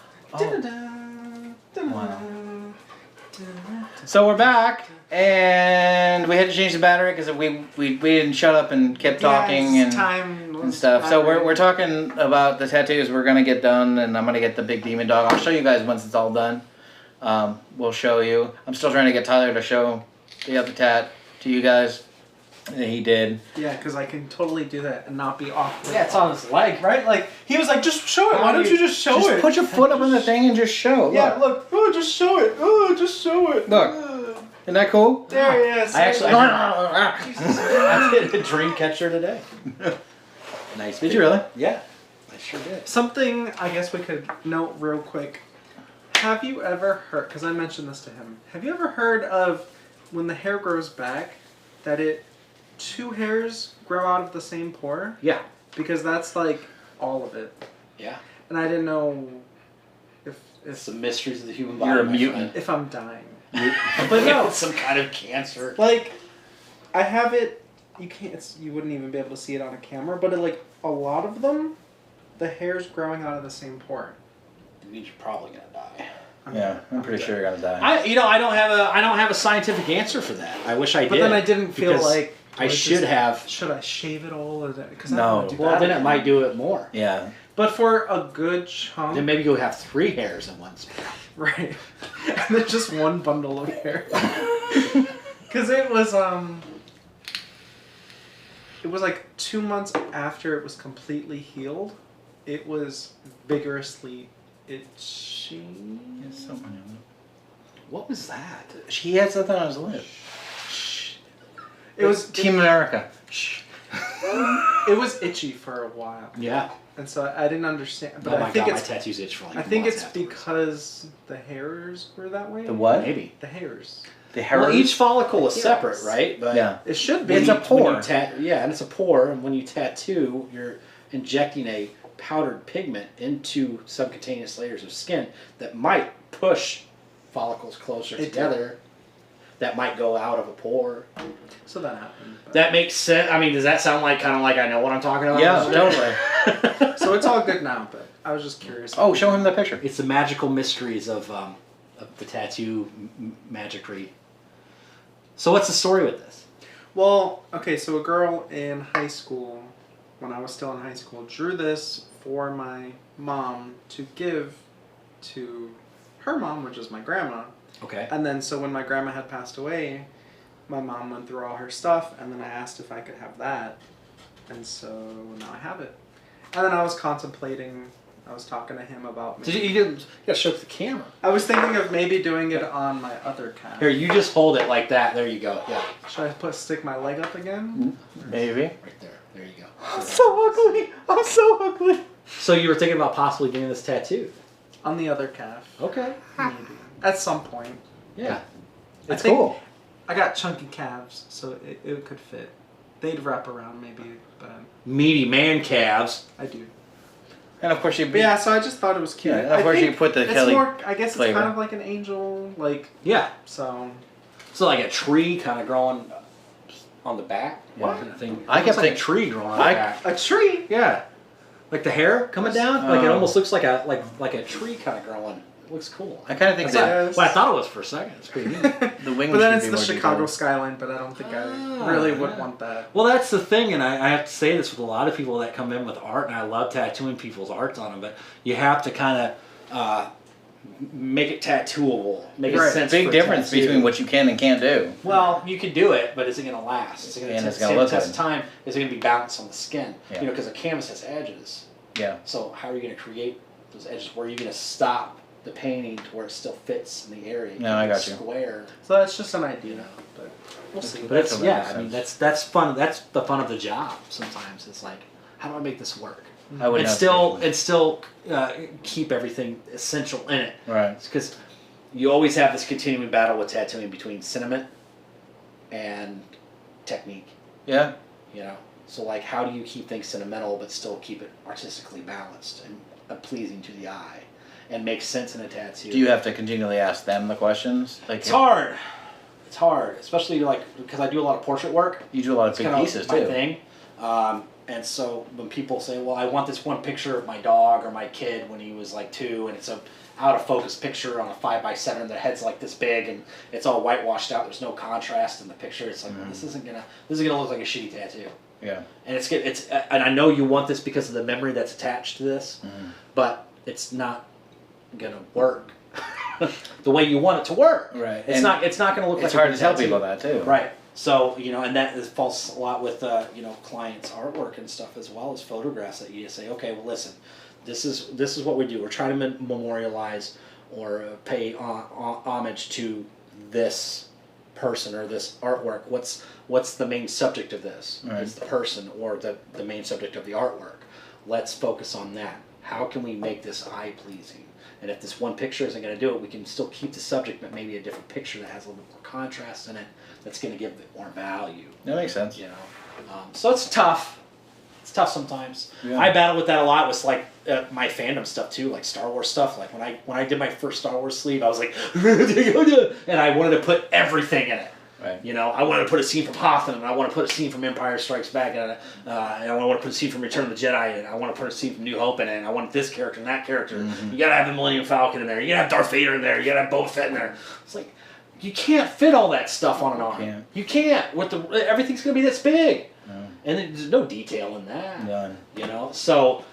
Wow. So we're back, and we had to change the battery because we didn't shut up and kept talking and stuff. So we're talking about the tattoos we're gonna get done, and I'm gonna get the big demon dog. I'll show you guys once it's all done. We'll show you. I'm still trying to get Tyler to show the other tat to you guys. And he did. Yeah, because I can totally do that and not be awkward. Yeah, it's on his leg. Right? Like, he was like, just show it. Why don't you just show it? Just put your foot up on the thing and just show. Yeah, look. Oh, just show it. Oh, just show it. Look. Isn't that cool? There he is. I did a dream catcher today. Nice. Did you really? Yeah, I sure did. Something I guess we could note real quick. Have you ever heard, because I mentioned this to him, have you ever heard of when the hair grows back, that two hairs grow out of the same pore? Yeah. Because that's like all of it. Yeah. And I didn't know if It's the mysteries of the human body. You're a mutant. if I'm dying. But no, some kind of cancer. Like, I have it. You can't. You wouldn't even be able to see it on a camera. But a lot of them, the hair's growing out of the same pore. It means you're probably gonna die. Yeah, I'm pretty sure you're gonna die. I don't have a scientific answer for that. I wish I did. But then I didn't feel because like I should have. Should I shave it all? Or that? Because No. I don't want to do Well, that then it again. might do it more. Yeah. But for a good chunk, Then maybe you'll have 3 hairs in one spot. right? And then just one bundle of hair. Because it was like 2 months after it was completely healed. It was vigorously itching. Yes, someone. What was that? He had something on his lip. It was Team America. Shh. It was itchy for a while, Yeah. and so I didn't understand. But Oh I my think god, my it's tattoos itch for like I think months it's afterwards. because the hairs were that way. The what? Maybe. The hairs. The hair. Well, each follicle is Yes. separate, right? But Yeah. It should be. It's a pore. yeah, and it's a pore, and when you tattoo, you're injecting a powdered pigment into subcutaneous layers of skin that might push follicles closer It together. That might go out of a pore. So that happened. but- That makes sense. I mean, does that sound like kind of like I know what I'm talking about? Yeah, totally. So it's all good now, but I was just curious. Oh, show him the picture. It's the magical mysteries of the tattoo magicry. So what's the story with this? Well, okay, so a girl in high school, when I was still in high school, drew this for my mom to give to her mom, which is my grandma. Okay. And then so when my grandma had passed away, my mom went through all her stuff, and then I asked if I could have that. And so now I have it. And then I was contemplating, I was talking to him about Did you gotta show it to the camera. I was thinking of maybe doing it on my other cat. Here, you just hold it like that. There you go. Yeah. Should I stick my leg up again? Maybe. Right there. There you go. I'm so ugly. I'm so ugly. So you were thinking about possibly getting this tattoo? On the other calf. Okay. Maybe. At some point. Yeah. It's think- cool. I got chunky calves, so it could fit. They'd wrap around maybe, but Meaty man calves. I do. And of course you. But yeah, so I just thought it was cute. Yeah, of I course think you put the it's Kelly more, I guess flavor. it's kind of like an angel, like, Yeah. so. So like a tree kind of growing on the back. What? Kind of thing. I It kept looks like a think- tree growing on the I- back. A tree! Yeah. Like the hair coming down. Like it Oh. almost looks like a tree kind of growing. It looks cool. I kind of think That's that Yes. what I thought it was for a second. It's pretty neat. the wings. But then should it's be the more Chicago detailed. skyline, but I don't think I Ah, really would yeah. want that. Well, that's the thing, and I have to say this with a lot of people that come in with art, and I love tattooing people's arts on them, but you have to kind of make it tattooable, make Right. it sense. Big for a difference tattoo. between what you can and can't do. Well, you can do it, but is it going to last? Is it going And to it's gonna stand the look test good. of time? Is it going to be balanced on the skin? Yeah. You know, because a canvas has edges. Yeah. So how are you going to create those edges? Where are you going to stop the painting to where it still fits in the area? No, I got you. Square. So that's just an idea, but we'll see. But it's, Totally yeah, makes I mean sense. that's fun. That's the fun of the job. Sometimes it's like, how do I make this work? I would And still keep everything essential in it. Right. Because you always have this continuing battle with tattooing between sentiment and technique. Yeah. You know, so like, how do you keep things sentimental but still keep it artistically balanced and pleasing to the eye, and make sense in a tattoo? Do you have to continually ask them the questions? Like It's hard. It's hard, especially like because I do a lot of portrait work. You do a lot of It's big kind pieces of my too. thing. And so when people say, well, I want this one picture of my dog or my kid when he was like 2, and it's a out of focus picture on a 5x7, and their head's like this big, and it's all whitewashed out. There's no contrast in the picture. It's like, well, this isn't gonna look like a shitty tattoo. Yeah. And and I know you want this because of the memory that's attached to this, but it's not gonna work the way you want it to work. Right. It's not gonna look like. It's hard to tell tattoo. people that too. Right. So, and that falls a lot with, clients' artwork and stuff, as well as photographs, that you say, okay, well, listen, this is what we do. We're trying to memorialize or pay homage to this person or this artwork. What's the main subject of this? Right. It's the person, or the main subject of the artwork. Let's focus on that. How can we make this eye-pleasing? And if this one picture isn't going to do it, we can still keep the subject, but maybe a different picture that has a little bit more contrast in it, that's going to give it more value. That makes sense. So it's tough. It's tough sometimes. Yeah. I battle with that a lot with like my fandom stuff too, like Star Wars stuff. Like when I did my first Star Wars sleeve, I was like, and I wanted to put everything in it. Right. I wanted to put a scene from Hoth, and I want to put a scene from Empire Strikes Back, and I want to put a scene from Return of the Jedi, and I want to put a scene from New Hope in it, and I want this character and that character. You gotta have the Millennium Falcon in there. You gotta have Darth Vader in there. You gotta have Boba Fett in there. It's like, you can't fit all that stuff on an arm. You can't. Everything's gonna be this big, and there's no detail in that. None. So,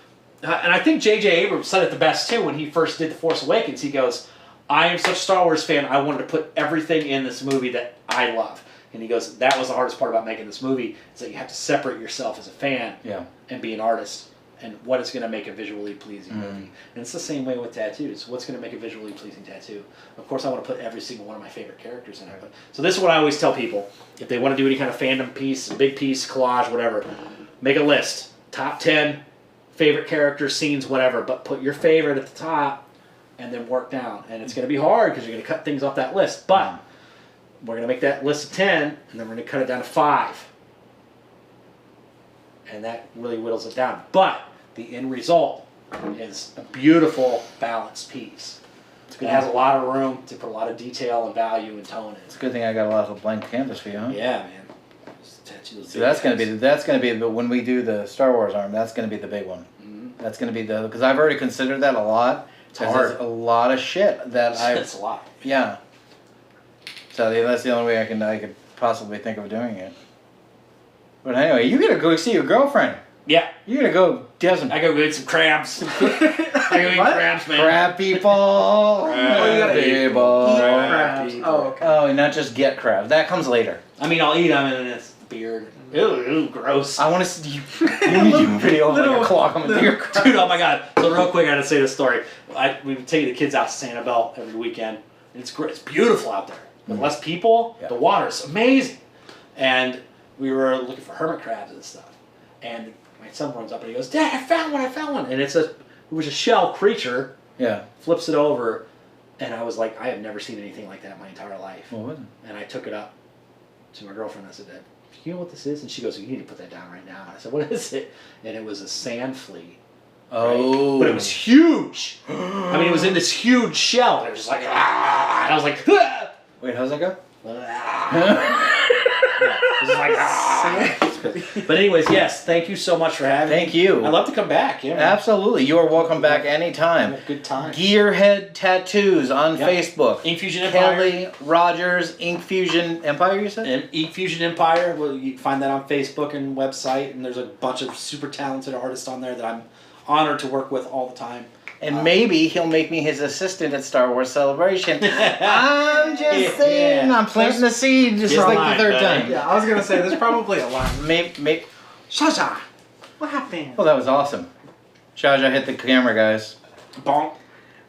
and I think J.J. Abrams said it the best too when he first did The Force Awakens. He goes, I am such a Star Wars fan, I wanted to put everything in this movie that I love. And he goes, that was the hardest part about making this movie, is that you have to separate yourself as a fan and be an artist, and what is going to make a visually pleasing movie. And it's the same way with tattoos. What's going to make a visually pleasing tattoo? Of course, I want to put every single one of my favorite characters in it. So this is what I always tell people. If they want to do any kind of fandom piece, a big piece, collage, whatever, make a list. Top 10 favorite characters, scenes, whatever, but put your favorite at the top, and then work down. And it's going to be hard because you're going to cut things off that list. But we're going to make that list of 10, and then we're going to cut it down to 5. And that really whittles it down. But the end result is a beautiful, balanced piece. It has a lot of room to put a lot of detail and value and tone in. It's a good thing I got a lot of blank canvas for you, huh? Yeah, man. So that's going to be when we do the Star Wars arm. That's going to be the big one. That's going to be because I've already considered that a lot. It's hard. A lot of shit that It's a lot. Yeah. So that's the only way I could possibly think of doing it. But anyway, you gotta go see your girlfriend. Yeah. You gotta go get some. I go get some crabs. I go eat crabs, man. Crab people. Crab people. Eat crabs. Oh, okay. Oh, and not just get crabs. That comes later. I mean, I'll eat them, and it's beard. Ew, gross. I want to see you. You need to video of like a clock on the beer. Dude, oh my god. So real quick, I gotta say this story. We take the kids out to Sanibel every weekend. And it's great. It's beautiful out there. With less people, the water's amazing. And we were looking for hermit crabs and stuff. And my son runs up and he goes, Dad, I found one. And it was a shell creature. Yeah. Flips it over. And I was like, I have never seen anything like that in my entire life. What was it? And I took it up to my girlfriend. I said, Dad, you know what this is? And she goes, you need to put that down right now. And I said, what is it? And it was a sand flea. Oh. Right? But it was huge. I mean, it was in this huge shell. And it was just like, ah. And I was like, ah. Wait, how's that go? It was like, ah. But anyways, yes, thank you so much for having me. Thank you. I'd love to come back. Yeah, Absolutely. You are welcome back anytime. Good time. Gearhead Tattoos on Facebook. Ink Fusion Empire. Kelly Rogers, Ink Fusion Empire, you said? And Ink Fusion Empire. Well, you can find that on Facebook and website. And there's a bunch of super talented artists on there that I'm honored to work with all the time. And maybe he'll make me his assistant at Star Wars Celebration. I'm just saying. I'm planting the seed just like the third time. Yeah, I was going to say, there's probably a line. Maybe. Shaja, what happened? Well, that was awesome. Shaja hit the camera, guys. Bonk.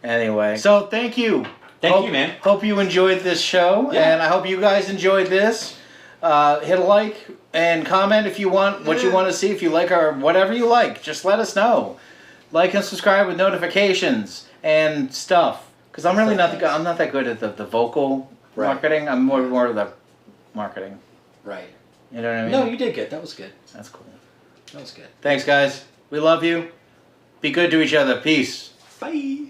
Anyway. So, thank you. Thank you, man. Hope you enjoyed this show. Yeah. And I hope you guys enjoyed this. Hit a like and comment if you want what you want to see. If you like our whatever you like, just let us know. Like and subscribe with notifications and stuff. Because I'm really not that good at the vocal marketing. I'm more of the marketing. Right. You know what I mean? No, you did good. That was good. That's cool. That was good. Thanks, guys. We love you. Be good to each other. Peace. Bye.